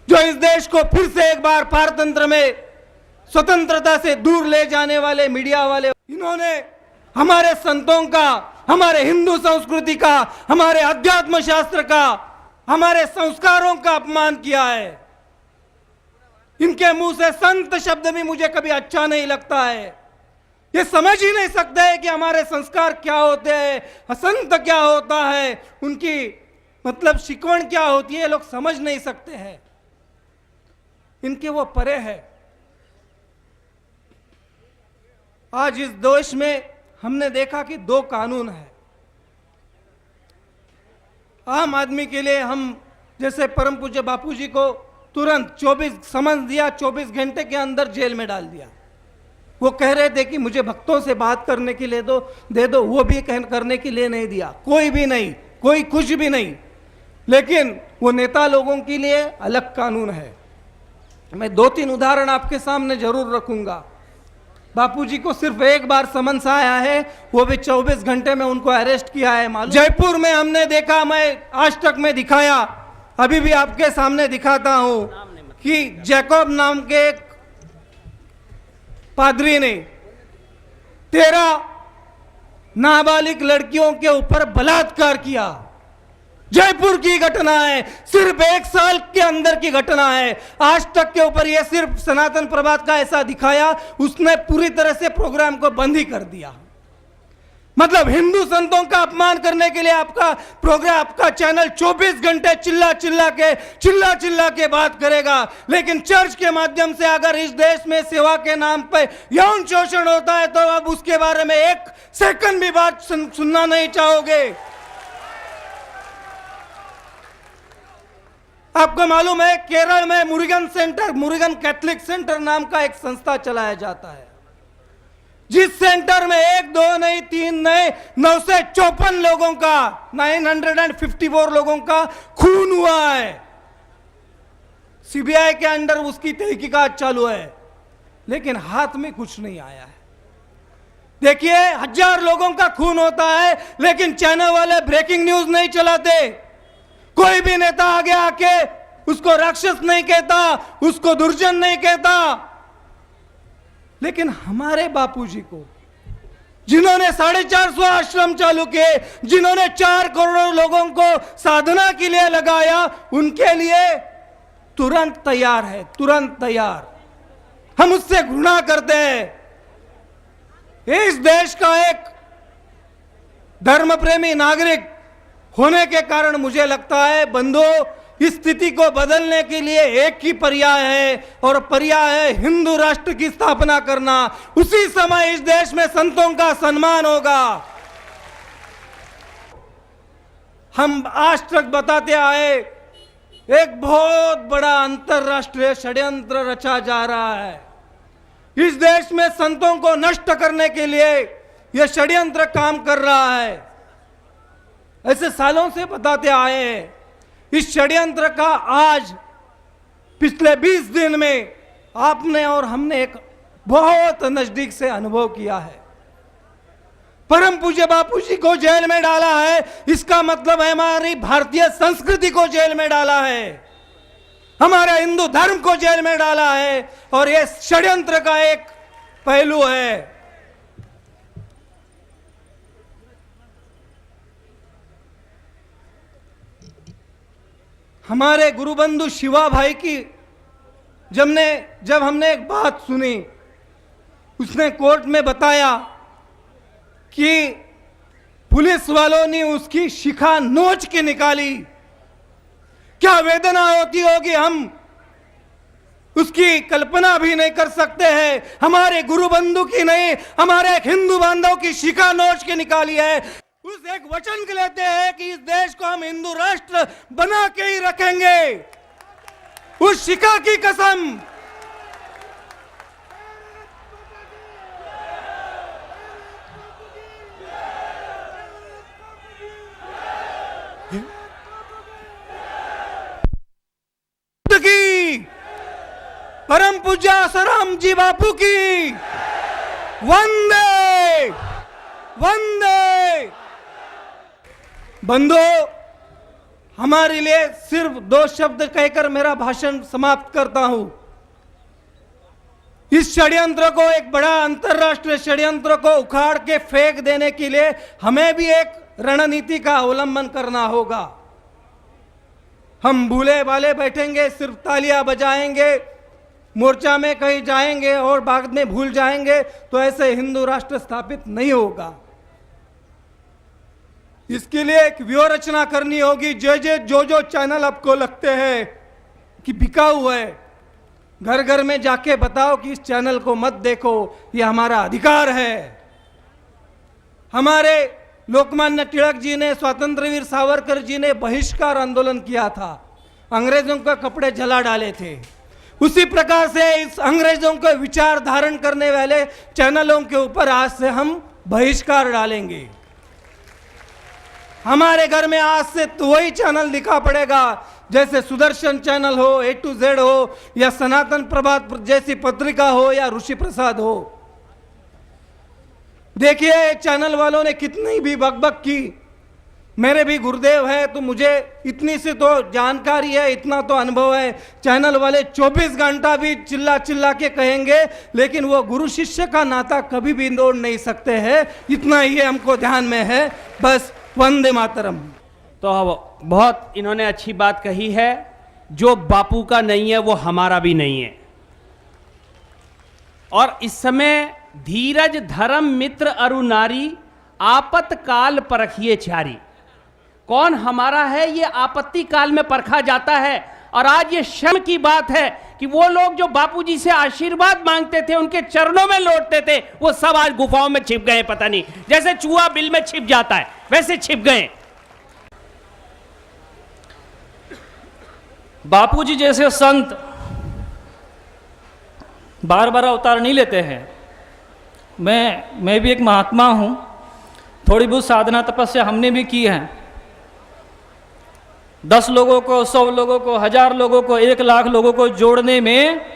जो इस देश को फिर से एक बार पारतंत्र में स्वतंत्रता से दूर ले जाने वाले मीडिया वाले, इन्होंने हमारे संतों का, हमारे हिंदू संस्कृति का, हमारे अध्यात्म शास्त्र का, हमारे संस्कारों का अपमान किया है। इनके मुंह से संत शब्द भी मुझे कभी अच्छा नहीं लगता है। ये समझ ही नहीं सकते हैं कि हमारे संस्कार क्या होते हैं, संत क्या होता है, उनकी मतलब शिकवण क्या होती है, ये लोग समझ नहीं सकते हैं। इनके वो परे है। आज इस देश में हमने देखा कि 2 कानून है। आम आदमी के लिए हम जैसे परम पूज्य बापूजी को तुरंत 24 समन दिया, 24 घंटे के अंदर जेल में डाल दिया। वो कह रहे थे कि मुझे भक्तों से बात करने के लिए दे दो, वो भी करने के लिए नहीं दिया, कोई भी नहीं, कोई कुछ भी नहीं। लेकिन वो नेता लोगों के लिए अलग कानून है। मैं 2-3 उदाहरण आपके सामने जरूर रखूंगा। बापूजी को सिर्फ एक बार समन्स आया है, वो भी 24 घंटे में उनको अरेस्ट किया है। मालूम जयपुर में हमने देखा, मैं आज तक में दिखाया, अभी भी आपके सामने दिखाता हूं कि जैकब नाम के एक पादरी ने 13 नाबालिग लड़कियों के ऊपर बलात्कार किया। जयपुर की घटना है, सिर्फ 1 साल के अंदर की घटना है। आज तक के ऊपर यह सिर्फ सनातन प्रभात का ऐसा दिखाया, उसने पूरी तरह से प्रोग्राम को बंद ही कर दिया। मतलब हिंदू संतों का अपमान करने के लिए आपका प्रोग्राम, आपका चैनल 24 घंटे चिल्ला चिल्ला के बात करेगा, लेकिन चर्च के माध्यम से अगर इस देश में सेवा के नाम पर यौन शोषण होता है तो अब उसके बारे में 1 सेकंड भी बात सुनना नहीं चाहोगे। आपको मालूम है केरल में मुरुगन कैथलिक सेंटर नाम का एक संस्था चलाया जाता है, जिस सेंटर में 1, 2 नहीं, 3 नहीं, 954 लोगों का, 954 लोगों का खून हुआ है। सीबीआई के अंडर उसकी तहकीकात चालू है, लेकिन हाथ में कुछ नहीं आया है। देखिए 1000 लोगों का खून होता है, लेकिन चैनल वाले ब्रेकिंग न्यूज नहीं चलाते। कोई भी नेता आगे आके उसको राक्षस नहीं कहता, उसको दुर्जन नहीं कहता। लेकिन हमारे बापूजी को जिन्होंने 450 आश्रम चालू किए, जिन्होंने 4 करोड़ लोगों को साधना के लिए लगाया, उनके लिए तुरंत तैयार है, तुरंत तैयार। हम उससे घृणा करते हैं। इस देश का एक धर्म प्रेमी नागरिक होने के कारण मुझे लगता है बंधुओं, इस स्थिति को बदलने के लिए एक ही पर्याय है, और पर्याय है हिंदू राष्ट्र की स्थापना करना। उसी समय इस देश में संतों का सम्मान होगा। हम आज तक बताते आए, एक बहुत बड़ा अंतरराष्ट्रीय षड्यंत्र रचा जा रहा है। इस देश में संतों को नष्ट करने के लिए यह षड्यंत्र काम कर रहा है। ऐसे सालों से बताते आए हैं। इस षड्यंत्र का आज पिछले 20 दिन में आपने और हमने एक बहुत नजदीक से अनुभव किया है। परम पूज्य बापू जी को जेल में डाला है, इसका मतलब है हमारी भारतीय संस्कृति को जेल में डाला है, हमारे हिंदू धर्म को जेल में डाला है, और यह षड्यंत्र का एक पहलू है। हमारे गुरुबंधु शिवा भाई की जब हमने एक बात सुनी, उसने कोर्ट में बताया कि पुलिस वालों ने उसकी शिखा नोच के निकाली। क्या वेदना होती होगी, हम उसकी कल्पना भी नहीं कर सकते हैं। हमारे गुरुबंधु की नहीं, हमारे एक हिंदू बांधव की शिखा नोच के निकाली है। उस एक वचन के लेते हैं कि इस देश को हम हिंदू राष्ट्र बना के ही रखेंगे, उस शिखा की कसम। की परम पूज्य आसाराम जी बापू की वंदे वंदे। बंधुओं, हमारे लिए सिर्फ 2 शब्द कहकर मेरा भाषण समाप्त करता हूं। इस षड्यंत्र को, एक बड़ा अंतरराष्ट्रीय षड्यंत्र को उखाड़ के फेंक देने के लिए हमें भी एक रणनीति का अवलंबन करना होगा। हम भूले भाले बैठेंगे, सिर्फ तालियां बजाएंगे, मोर्चा में कहीं जाएंगे और बाद में भूल जाएंगे, तो ऐसे हिंदू राष्ट्र स्थापित नहीं होगा। इसके लिए एक व्यूह रचना करनी होगी। जो चैनल आपको लगते हैं कि बिकाऊ है, घर घर में जाके बताओ कि इस चैनल को मत देखो, ये हमारा अधिकार है। हमारे लोकमान्य तिलक जी ने, स्वतंत्र वीर सावरकर जी ने बहिष्कार आंदोलन किया था, अंग्रेजों के कपड़े जला डाले थे। उसी प्रकार से इस अंग्रेजों के विचार धारण करने वाले चैनलों के ऊपर आज से हम बहिष्कार डालेंगे। हमारे घर में आज से तो वही चैनल दिखा पड़ेगा, जैसे सुदर्शन चैनल हो, A to Z हो, या सनातन प्रभात जैसी पत्रिका हो, या ऋषि प्रसाद हो। देखिए चैनल वालों ने कितनी भी बकबक की। मेरे भी गुरुदेव है, तो मुझे इतनी सी तो जानकारी है, इतना तो अनुभव है। चैनल वाले 24 घंटा भी चिल्ला चिल्ला के कहेंगे, लेकिन वो गुरु शिष्य का नाता कभी भी तोड़ नहीं सकते हैं। इतना ही हमको ध्यान में है। बस वंदे मातरम। तो बहुत इन्होंने अच्छी बात कही है। जो बापू का नहीं है वो हमारा भी नहीं है। और इस समय धीरज धर्म मित्र अरु नारी, आपत्काल परखिए चारी। कौन हमारा है ये आपत्ति काल में परखा जाता है। और आज ये शर्म की बात है कि वो लोग जो बापूजी से आशीर्वाद मांगते थे, उनके चरणों में लौटते थे, वो सब आज गुफाओं में छिप गए। पता नहीं, जैसे चूहा बिल में छिप जाता है वैसे छिप गए। बापूजी जैसे संत बार बार अवतार नहीं लेते हैं। मैं भी एक महात्मा हूँ। थोड़ी बहुत साधना तपस्या हमने भी की है। 10 लोगों को, 100 लोगों को, 1000 लोगों को, 1 लाख लोगों को जोड़ने में,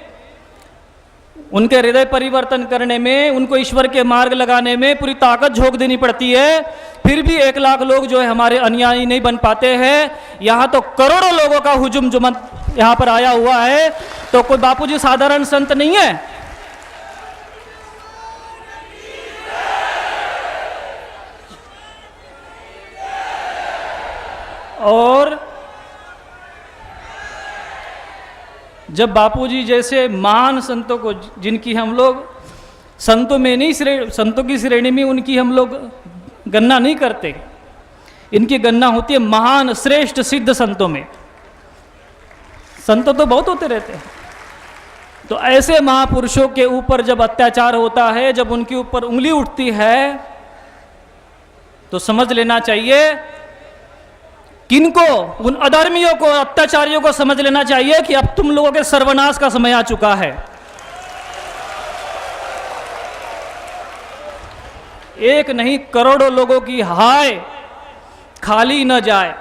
उनके हृदय परिवर्तन करने में, उनको ईश्वर के मार्ग लगाने में पूरी ताकत झोंक देनी पड़ती है। फिर भी 1 लाख लोग जो है हमारे अनुयायी नहीं बन पाते हैं। यहाँ तो करोड़ों लोगों का हुजूम जुमत यहाँ पर आया हुआ है। तो कोई बापूजी साधारण संत नहीं है। और जब बापूजी जैसे महान संतों को, जिनकी हम लोग संतों में नहीं, संतों की श्रेणी में उनकी हम लोग गणना नहीं करते, इनकी गणना होती है महान श्रेष्ठ सिद्ध संतों में। संत तो बहुत होते रहते हैं। तो ऐसे महापुरुषों के ऊपर जब अत्याचार होता है, जब उनके ऊपर उंगली उठती है, तो समझ लेना चाहिए किनको, उन अधर्मियों को, अत्याचारियों को समझ लेना चाहिए कि अब तुम लोगों के सर्वनाश का समय आ चुका है। एक नहीं करोड़ों लोगों की हाय खाली न जाए।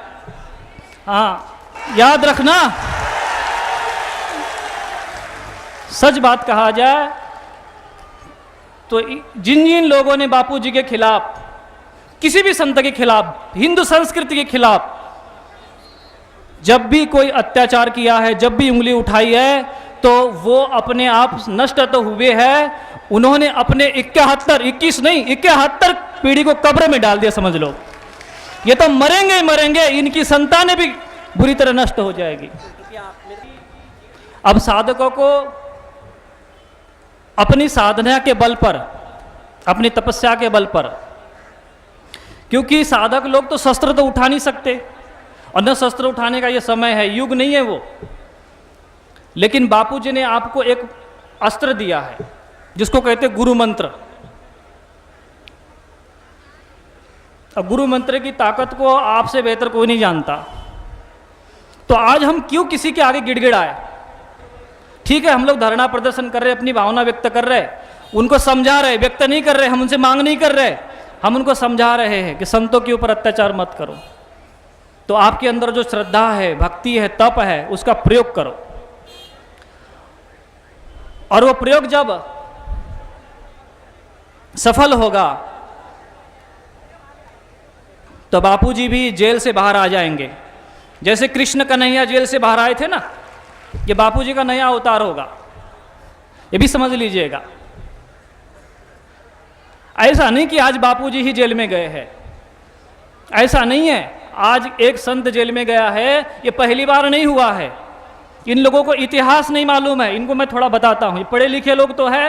हाँ, याद रखना, सच बात कहा जाए तो जिन जिन लोगों ने बापूजी के खिलाफ, किसी भी संत के खिलाफ, हिंदू संस्कृति के खिलाफ जब भी कोई अत्याचार किया है, जब भी उंगली उठाई है, तो वो अपने आप नष्ट तो हुए हैं। उन्होंने अपने 21 नहीं 71 पीढ़ी को कब्र में डाल दिया, समझ लो। ये तो मरेंगे ही मरेंगे, इनकी संतानें भी बुरी तरह नष्ट हो जाएगी। अब साधकों को अपनी साधना के बल पर, अपनी तपस्या के बल पर, क्योंकि साधक लोग तो शस्त्र तो उठा नहीं सकते, और न शस्त्र उठाने का ये समय है, युग नहीं है वो। लेकिन बापूजी ने आपको एक अस्त्र दिया है जिसको कहते गुरु मंत्र। अब गुरु मंत्र की ताकत को आपसे बेहतर कोई नहीं जानता। तो आज हम क्यों किसी के आगे गिड़गिड़ाए? ठीक है, हम लोग धरना प्रदर्शन कर रहे, अपनी भावना व्यक्त कर रहे, उनको समझा रहे, व्यक्त नहीं कर रहे, हम उनसे मांग नहीं कर रहे, हम उनको समझा रहे हैं कि संतों के ऊपर अत्याचार मत करो। तो आपके अंदर जो श्रद्धा है, भक्ति है, तप है, उसका प्रयोग करो। और वो प्रयोग जब सफल होगा तो बापूजी भी जेल से बाहर आ जाएंगे। जैसे कृष्ण कन्हैया जेल से बाहर आए थे ना, ये बापूजी का नया अवतार होगा, ये भी समझ लीजिएगा। ऐसा नहीं कि आज बापूजी ही जेल में गए हैं, ऐसा नहीं है। आज एक संत जेल में गया है, ये पहली बार नहीं हुआ है। इन लोगों को इतिहास नहीं मालूम है, इनको मैं थोड़ा बताता हूँ। पढ़े लिखे लोग तो है,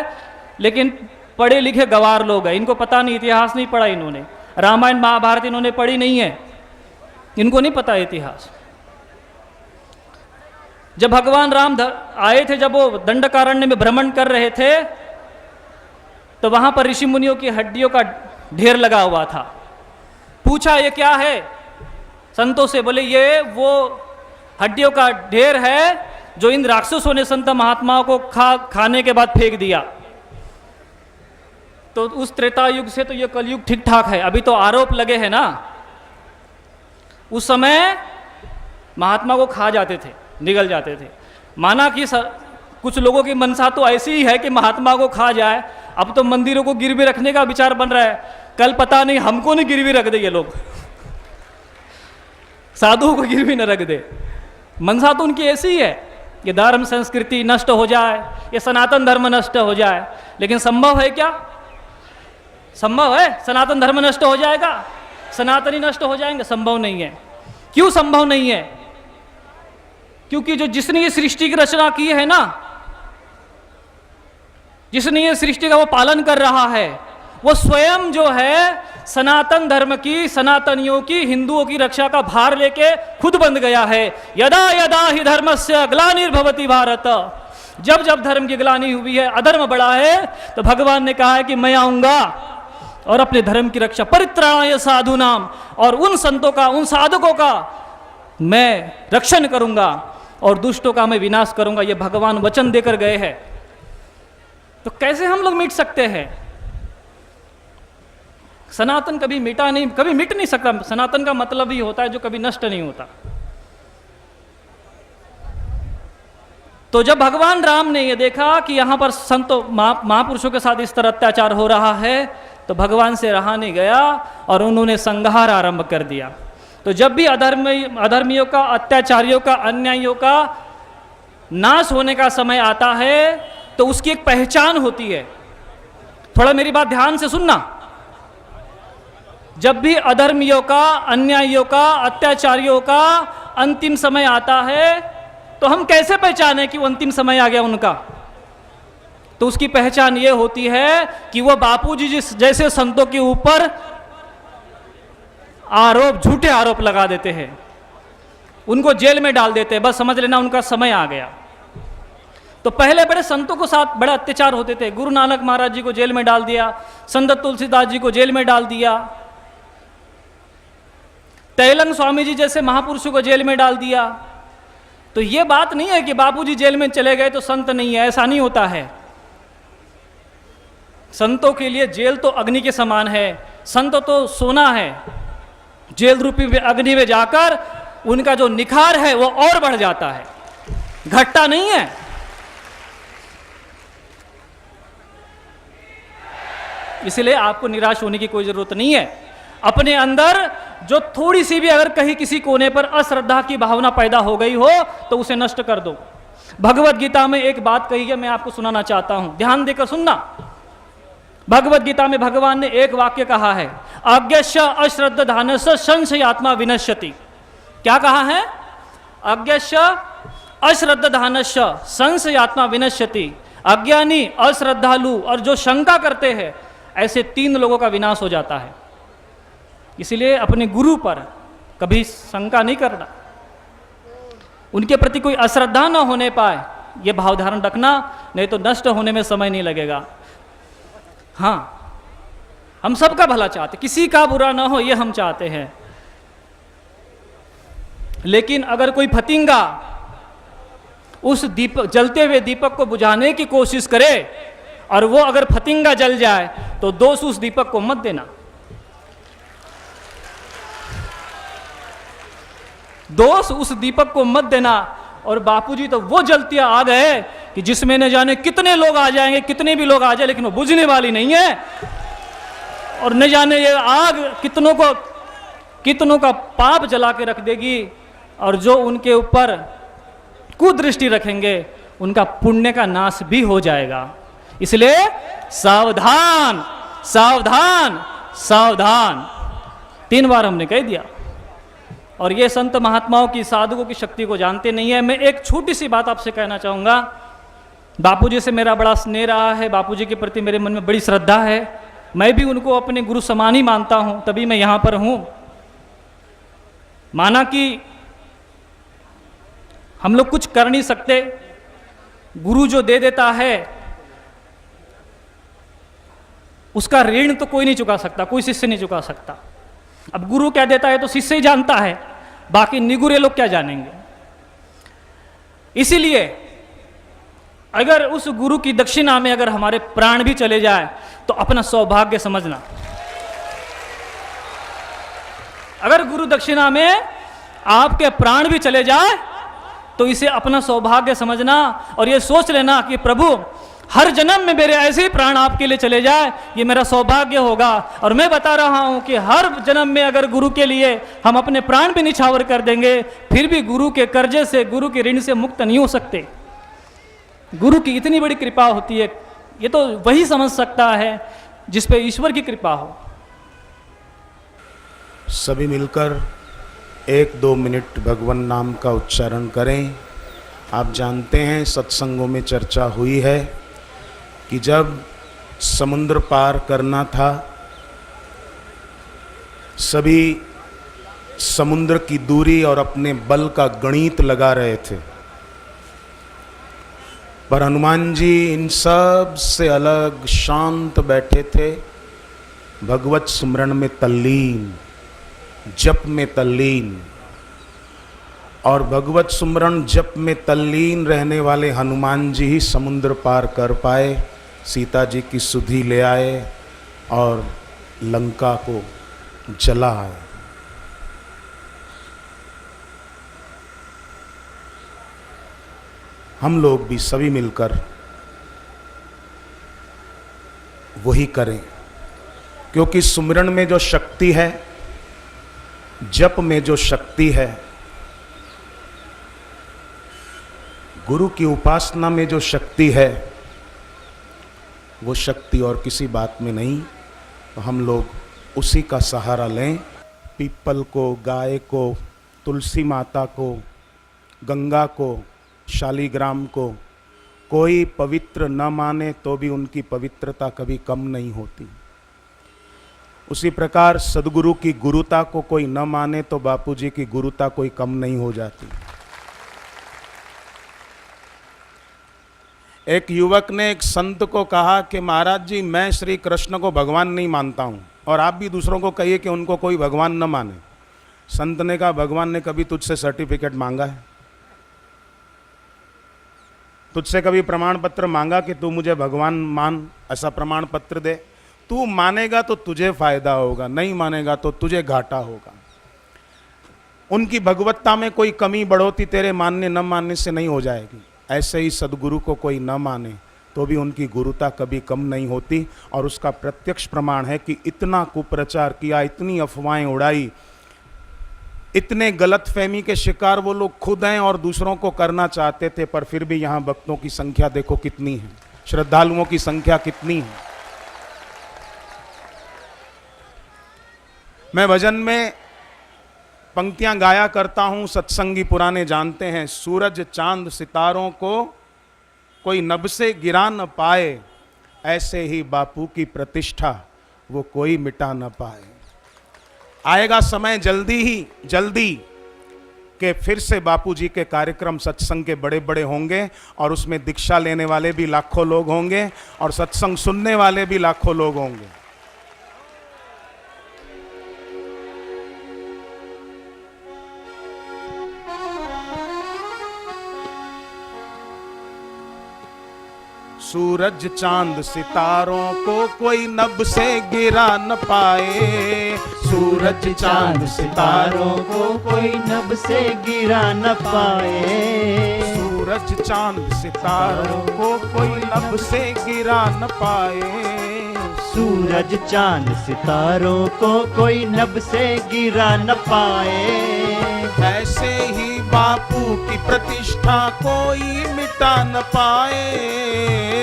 लेकिन पढ़े लिखे गवार लोग हैं, इनको पता नहीं, इतिहास नहीं पढ़ा इन्होंने, रामायण महाभारत इन्होंने पढ़ी नहीं है, इनको नहीं पता इतिहास। जब भगवान राम आए थे, जब वो दंडकारण्य में भ्रमण कर रहे थे, तो वहां पर ऋषि मुनियों की हड्डियों का ढेर लगा हुआ था। पूछा ये क्या है संतों से, बोले ये वो हड्डियों का ढेर है जो इन राक्षसों ने संत महात्माओं को खाने के बाद फेंक दिया। तो उस त्रेता युग से तो ये कलयुग ठीक ठाक है, अभी तो आरोप लगे हैं ना। उस समय महात्मा को खा जाते थे, निगल जाते थे। माना कि कुछ लोगों की मनसा तो ऐसी ही है कि महात्मा को खा जाए। अब तो मंदिरों को गिरवी रखने का विचार बन रहा है, कल पता नहीं हमको नहीं गिरवी रख दे ये लोग, साधुओं को गिरवी न रख दे। मनसा तो उनकी ऐसी ही है, ये धर्म संस्कृति नष्ट हो जाए, ये सनातन धर्म नष्ट हो जाए। लेकिन संभव है क्या? संभव है सनातन धर्म नष्ट हो जाएगा, सनातनी नष्ट हो जाएंगे? संभव नहीं है। क्यों संभव नहीं है? क्योंकि जो जिसने ये सृष्टि की रचना की है ना, जिसने ये सृष्टि का वो पालन कर रहा है, वो स्वयं जो है सनातन धर्म की, सनातनियों की, हिंदुओं की रक्षा का भार लेके खुद बंध गया है। यदा यदा ही धर्मस्य ग्लानिर्भवति भारत, जब जब धर्म की ग्लानि हुई है, अधर्म बढ़ा है, तो भगवान ने कहा है कि मैं आऊंगा और अपने धर्म की रक्षा, परित्राणाय साधूनाम, और उन संतों का, उन साधकों का मैं रक्षण करूंगा और दुष्टों का मैं विनाश करूंगा। ये भगवान वचन देकर गए हैं। तो कैसे हम लोग मिट सकते हैं? सनातन कभी मिटा नहीं, कभी मिट नहीं सकता। सनातन का मतलब ही होता है जो कभी नष्ट नहीं होता। तो जब भगवान राम ने ये देखा कि यहां पर संतों महापुरुषों के साथ इस तरह अत्याचार हो रहा है, तो भगवान से रहा नहीं गया और उन्होंने संहार आरंभ कर दिया। तो जब भी अधर्मियों का, अत्याचारियों का, अन्यायियों का नाश होने का समय आता है, तो उसकी एक पहचान होती है। थोड़ा मेरी बात ध्यान से सुनना। जब भी अधर्मियों का, अन्यायियों का, अत्याचारियों का अंतिम समय आता है तो हम कैसे पहचाने कि वो अंतिम समय आ गया उनका? तो उसकी पहचान ये होती है कि वो बापूजी जैसे संतों के ऊपर आरोप, झूठे आरोप लगा देते हैं, उनको जेल में डाल देते हैं, बस समझ लेना उनका समय आ गया। तो पहले बड़े संतों को साथ बड़ा अत्याचार होते थे। गुरु नानक महाराज जी को जेल में डाल दिया, संत तुलसीदास जी को जेल में डाल दिया, तैलंग स्वामी जी जैसे महापुरुषों को जेल में डाल दिया। तो ये बात नहीं है कि बापूजी जेल में चले गए तो संत नहीं है, ऐसा नहीं होता है। संतों के लिए जेल तो अग्नि के समान है, संत तो सोना है, जेल रूपी अग्नि में जाकर उनका जो निखार है वो और बढ़ जाता है, घटता नहीं है। इसलिए आपको निराश होने की कोई जरूरत नहीं है। अपने अंदर जो थोड़ी सी भी अगर कहीं किसी कोने पर अश्रद्धा की भावना पैदा हो गई हो तो उसे नष्ट कर दो। भगवत गीता में एक बात कही है, मैं आपको सुनाना चाहता हूं, ध्यान देकर सुनना। भगवत गीता में भगवान ने एक वाक्य कहा है, अज्ञस्य अश्रद्धानस्य संशयात्मा विनश्यति। क्या कहा है? अज्ञस्य अश्रद्धानस्य संशयात्मा विनश्यति। अज्ञानी, अश्रद्धालु और जो शंका करते हैं, ऐसे 3 लोगों का विनाश हो जाता है। इसलिए अपने गुरु पर कभी शंका नहीं करना, उनके प्रति कोई अश्रद्धा न होने पाए, ये भाव धारण रखना, नहीं तो नष्ट होने में समय नहीं लगेगा। हाँ, हम सबका भला चाहते, किसी का बुरा ना हो ये हम चाहते हैं। लेकिन अगर कोई फतिंगा उस दीपक, जलते हुए दीपक को बुझाने की कोशिश करे और वो अगर फतिंगा जल जाए तो दोष उस दीपक को मत देना, दोष उस दीपक को मत देना। और बापूजी तो वो जलती आग है कि जिसमें न जाने कितने लोग आ जाएंगे, कितने भी लोग आ जाए, लेकिन वो बुझने वाली नहीं है। और न जाने ये आग कितनों का पाप जला के रख देगी, और जो उनके ऊपर कुदृष्टि रखेंगे उनका पुण्य का नाश भी हो जाएगा। इसलिए सावधान, सावधान, सावधान, 3 बार हमने कह दिया। और ये संत महात्माओं की, साधुओं की शक्ति को जानते नहीं है। मैं एक छोटी सी बात आपसे कहना चाहूँगा। बापूजी से मेरा बड़ा स्नेह रहा है, बापूजी के प्रति मेरे मन में बड़ी श्रद्धा है, मैं भी उनको अपने गुरु समान ही मानता हूँ, तभी मैं यहाँ पर हूँ। माना कि हम लोग कुछ कर नहीं सकते, गुरु जो दे देता है उसका ऋण तो कोई नहीं चुका सकता, कोई शिष्य नहीं चुका सकता। अब गुरु क्या देता है तो शिष्य ही जानता है, बाकी निगुरे लोग क्या जानेंगे। इसीलिए अगर उस गुरु की दक्षिणा में अगर हमारे प्राण भी चले जाए तो अपना सौभाग्य समझना। अगर गुरु दक्षिणा में आपके प्राण भी चले जाए तो इसे अपना सौभाग्य समझना और ये सोच लेना कि प्रभु हर जन्म में मेरे ऐसे ही प्राण आपके लिए चले जाए, ये मेरा सौभाग्य होगा। और मैं बता रहा हूं कि हर जन्म में अगर गुरु के लिए हम अपने प्राण भी निछावर कर देंगे, फिर भी गुरु के कर्जे से, गुरु के ऋण से मुक्त नहीं हो सकते। गुरु की इतनी बड़ी कृपा होती है, ये तो वही समझ सकता है जिस पे ईश्वर की कृपा हो। सभी मिलकर 1-2 मिनट भगवान नाम का उच्चारण करें। आप जानते हैं सत्संगों में चर्चा हुई है कि जब समुद्र पार करना था, सभी समुद्र की दूरी और अपने बल का गणित लगा रहे थे, पर हनुमान जी इन सब से अलग शांत बैठे थे, भगवत सुमरण में तल्लीन, जप में तल्लीन। और भगवत सुमरण जप में तल्लीन रहने वाले हनुमान जी ही समुद्र पार कर पाए, सीता जी की सुधि ले आए और लंका को जला आए। हम लोग भी सभी मिलकर वही करें, क्योंकि सुमिरन में जो शक्ति है, जप में जो शक्ति है, गुरु की उपासना में जो शक्ति है, वो शक्ति और किसी बात में नहीं। तो हम लोग उसी का सहारा लें। पीपल को, गाय को, तुलसी माता को, गंगा को, शालीग्राम को कोई पवित्र न माने तो भी उनकी पवित्रता कभी कम नहीं होती। उसी प्रकार सदगुरु की गुरुता को कोई न माने तो बापूजी की गुरुता कोई कम नहीं हो जाती। एक युवक ने एक संत को कहा कि महाराज जी, मैं श्री कृष्ण को भगवान नहीं मानता हूं और आप भी दूसरों को कहिए कि उनको कोई भगवान न माने। संत ने कहा, भगवान ने कभी तुझसे सर्टिफिकेट मांगा है? तुझसे कभी प्रमाण पत्र मांगा कि तू मुझे भगवान मान, ऐसा प्रमाण पत्र दे? तू मानेगा तो तुझे फायदा होगा, नहीं मानेगा तो तुझे घाटा होगा। उनकी भगवत्ता में कोई कमी बढ़ोती तेरे मानने न मानने से नहीं हो जाएगी। ऐसे ही सदगुरु को कोई न माने तो भी उनकी गुरुता कभी कम नहीं होती। और उसका प्रत्यक्ष प्रमाण है कि इतना कुप्रचार किया, इतनी अफवाहें उड़ाई, इतने गलतफहमी के शिकार वो लोग खुद हैं और दूसरों को करना चाहते थे, पर फिर भी यहाँ भक्तों की संख्या देखो कितनी है, श्रद्धालुओं की संख्या कितनी है। मैं भजन में पंक्तियां गाया करता हूं, सत्संगी पुराने जानते हैं। सूरज चांद सितारों को कोई नभ से गिरा न पाए, ऐसे ही बापू की प्रतिष्ठा वो कोई मिटा न पाए। आएगा समय जल्दी कि फिर से बापूजी के कार्यक्रम सत्संग के बड़े बड़े होंगे और उसमें दीक्षा लेने वाले भी लाखों लोग होंगे और सत्संग सुनने वाले भी लाखों लोग होंगे। सूरज चांद सितारों को कोई नभ से गिरा न पाए, सूरज चांद सितारों को कोई नभ से गिरा न पाए, सूरज चांद सितारों को कोई नभ से गिरा न पाए, सूरज चांद सितारों को कोई नभ से गिरा न पाए। ऐसे ही बापू की प्रतिष्ठा कोई मिटा न पाए,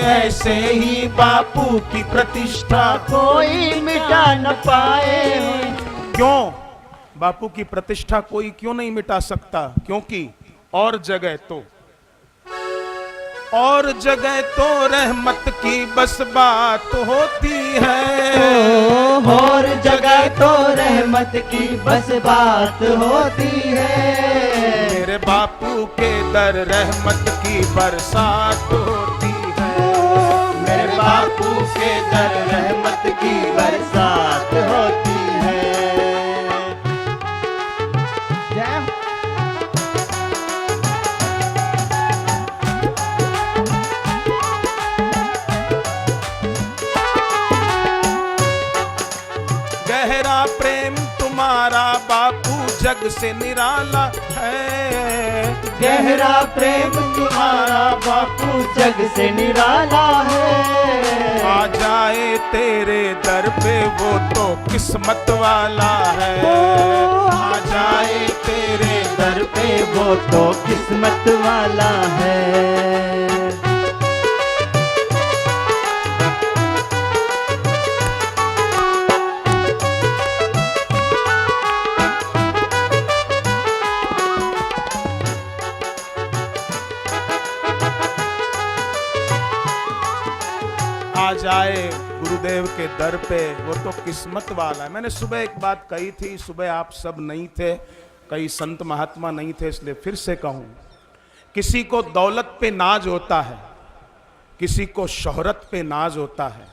ऐसे ही बापू की प्रतिष्ठा कोई मिटा न पाए। क्यों बापू की प्रतिष्ठा कोई क्यों नहीं मिटा सकता? क्योंकि और जगह तो रहमत की बस बात होती है, और जगह तो रहमत की बस बात होती है। मेरे बापू के दर रहमत की बरसात होती है, मेरे बापू के दर रहमत की बरसात होती है। गहरा प्रेम तुम्हारा बापू जग से निराला है, गहरा प्रेम तुम्हारा बापू जग से निराला है। आ जाए तेरे दर पे वो तो किस्मत वाला है, आ जाए तेरे दर पे वो तो किस्मत वाला है। आ जाए गुरुदेव के दर पे वो तो किस्मत वाला है। मैंने सुबह एक बात कही थी, सुबह आप सब नहीं थे, कई संत महात्मा नहीं थे, इसलिए फिर से कहूं, किसी को दौलत पे नाज होता है, किसी को शोहरत पे नाज होता है,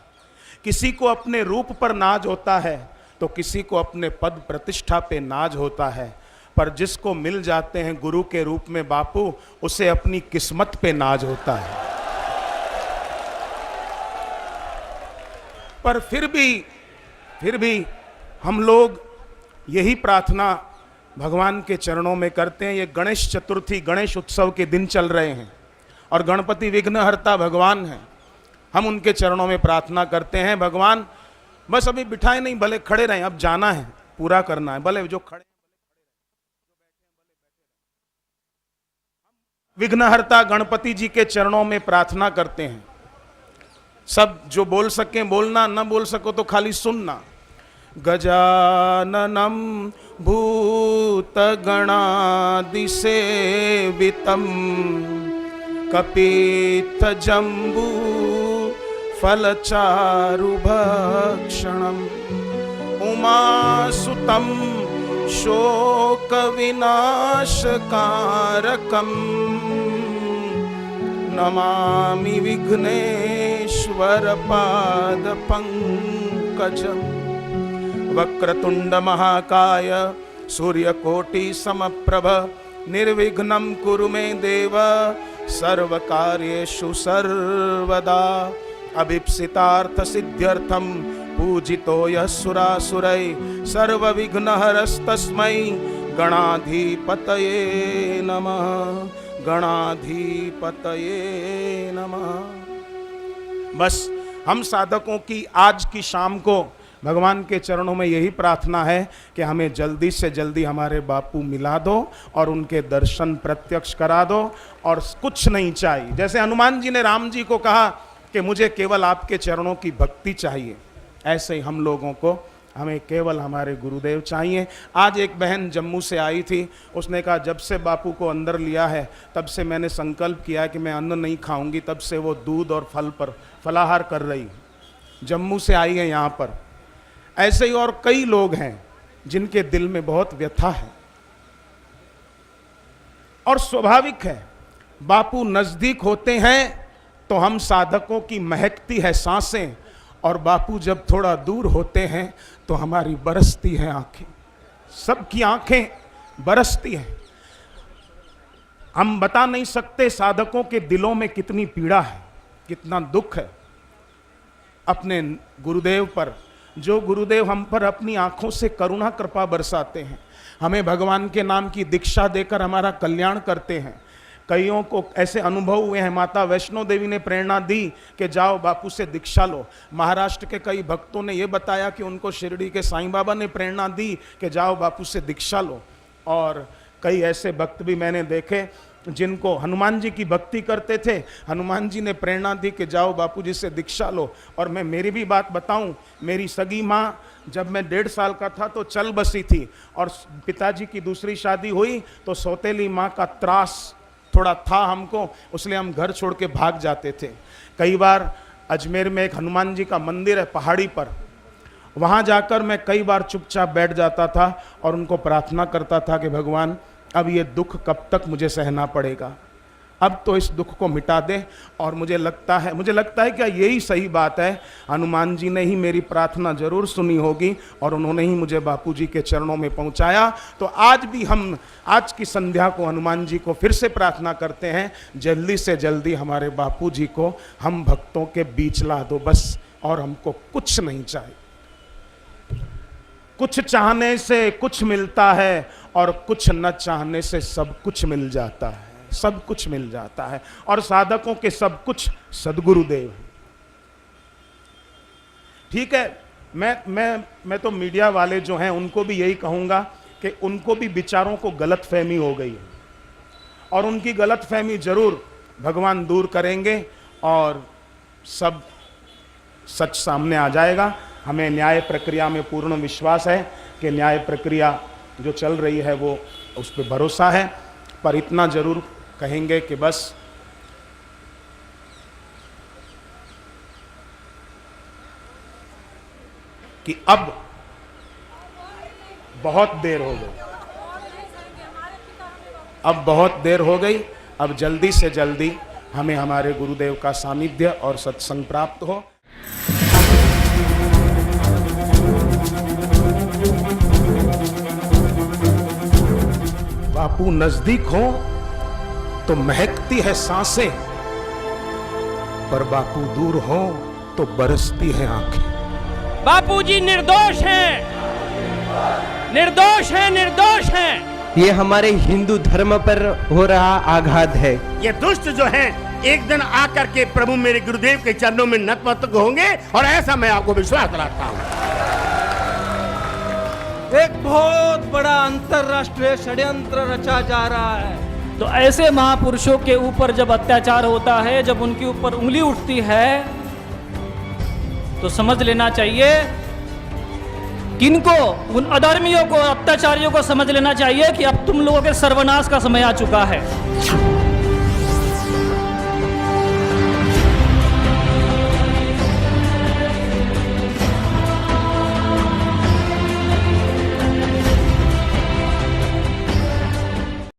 किसी को अपने रूप पर नाज होता है, तो किसी को अपने पद प्रतिष्ठा पे नाज होता है, पर जिसको मिल जाते हैं गुरु के रूप में बापू, उसे अपनी किस्मत पे नाज होता है। पर फिर भी हम लोग यही प्रार्थना भगवान के चरणों में करते हैं। ये गणेश चतुर्थी, गणेश उत्सव के दिन चल रहे हैं और गणपति विघ्नहर्ता भगवान हैं। हम उनके चरणों में प्रार्थना करते हैं, भगवान बस अभी बिठाए नहीं, भले खड़े रहें, अब जाना है, पूरा करना है, भले जो खड़े विघ्नहर्ता गणपति जी के चरणों में प्रार्थना करते हैं। सब जो बोल सकें बोलना, न बोल सको तो खाली सुनना। गजाननं भूतगणादिसेवितं कपित्थजम्बू फलचारुभक्षणम् उमासुतं शोकविनाशकारकम् नमामि विघ्नेश्वरपादपङ्कजम् वक्रतुण्डमहाकाय सूर्यकोटिसमप्रभ निर्विघ्नं कुरु मे देव सर्वकार्येषु सर्वदा अभीप्सितार्थसिद्ध्यर्थं पूजितो यः सुरासुरैः सर्वविघ्नहरस्तस्मै गणाधिपतये नमः गणाधिपतये नमः। बस हम साधकों की आज की शाम को भगवान के चरणों में यही प्रार्थना है कि हमें जल्दी से जल्दी हमारे बापू मिला दो और उनके दर्शन प्रत्यक्ष करा दो और कुछ नहीं चाहिए। जैसे हनुमान जी ने राम जी को कहा कि मुझे केवल आपके चरणों की भक्ति चाहिए, ऐसे ही हम लोगों को हमें केवल हमारे गुरुदेव चाहिए। आज एक बहन जम्मू से आई थी, उसने कहा जब से बापू को अंदर लिया है तब से मैंने संकल्प किया कि मैं अन्न नहीं खाऊंगी, तब से वो दूध और फल पर फलाहार कर रही। जम्मू से आई है यहाँ पर। ऐसे ही और कई लोग हैं जिनके दिल में बहुत व्यथा है और स्वाभाविक है, बापू नजदीक होते हैं तो हम साधकों की महकती है सांसें, और बापू जब थोड़ा दूर होते हैं तो हमारी बरसती है आंखें, सबकी आंखें बरसती हैं। हम बता नहीं सकते साधकों के दिलों में कितनी पीड़ा है, कितना दुख है अपने गुरुदेव पर। जो गुरुदेव हम पर अपनी आंखों से करुणा कृपा बरसाते हैं, हमें भगवान के नाम की दीक्षा देकर हमारा कल्याण करते हैं। कईयों को ऐसे अनुभव हुए हैं, माता वैष्णो देवी ने प्रेरणा दी कि जाओ बापू से दीक्षा लो। महाराष्ट्र के कई भक्तों ने यह बताया कि उनको शिरडी के साईं बाबा ने प्रेरणा दी कि जाओ बापू से दीक्षा लो। और कई ऐसे भक्त भी मैंने देखे जिनको हनुमान जी की भक्ति करते थे, हनुमान जी ने प्रेरणा दी कि जाओ बापू जी से दीक्षा लो। और मैं मेरी भी बात बताऊं, मेरी सगी माँ जब मैं 1.5 साल का था तो चल बसी थी, और पिताजी की दूसरी शादी हुई तो सौतेली माँ का त्रास थोड़ा था हमको, इसलिए हम घर छोड़ के भाग जाते थे। कई बार अजमेर में एक हनुमान जी का मंदिर है पहाड़ी पर, वहाँ जाकर मैं कई बार चुपचाप बैठ जाता था और उनको प्रार्थना करता था कि भगवान अब ये दुख कब तक मुझे सहना पड़ेगा, अब तो इस दुख को मिटा दे। और मुझे लगता है क्या यही सही बात है, हनुमान जी ने ही मेरी प्रार्थना जरूर सुनी होगी और उन्होंने ही मुझे बापू जी के चरणों में पहुंचाया। तो आज भी हम आज की संध्या को हनुमान जी को फिर से प्रार्थना करते हैं, जल्दी से जल्दी हमारे बापू जी को हम भक्तों के बीच ला दो बस, और हमको कुछ नहीं चाहिए। कुछ चाहने से कुछ मिलता है और कुछ न चाहने से सब कुछ मिल जाता है, सब कुछ मिल जाता है। और साधकों के सब कुछ सद्गुरुदेव हैं। ठीक है, मैं तो मीडिया वाले जो हैं उनको भी यही कहूंगा कि उनको भी विचारों को गलत फहमी हो गई है, और उनकी गलत फहमी जरूर भगवान दूर करेंगे और सब सच सामने आ जाएगा। हमें न्याय प्रक्रिया में पूर्ण विश्वास है कि न्याय प्रक्रिया जो चल रही है वो उस पर भरोसा है। पर इतना जरूर कहेंगे कि बस कि अब बहुत देर हो गई, अब बहुत देर हो गई। अब जल्दी से जल्दी हमें हमारे गुरुदेव का सानिध्य और सत्संग प्राप्त हो। बापू नजदीक हो तो महकती है सांसें, पर बापू दूर हो तो बरसती है आंखें। बापूजी निर्दोष हैं, निर्दोष हैं, निर्दोष हैं। ये हमारे हिंदू धर्म पर हो रहा आघात है। ये दुष्ट जो हैं एक दिन आकर के प्रभु मेरे गुरुदेव के चरणों में नतमस्तक होंगे, और ऐसा मैं आपको विश्वास दिलाता हूँ। एक बहुत बड़ा अंतरराष्ट्रीय षड्यंत्र रचा जा रहा है। तो ऐसे महापुरुषों के ऊपर जब अत्याचार होता है, जब उनके ऊपर उंगली उठती है, तो समझ लेना चाहिए किनको, उन अधर्मियों को, अत्याचारियों को समझ लेना चाहिए कि अब तुम लोगों के सर्वनाश का समय आ चुका है।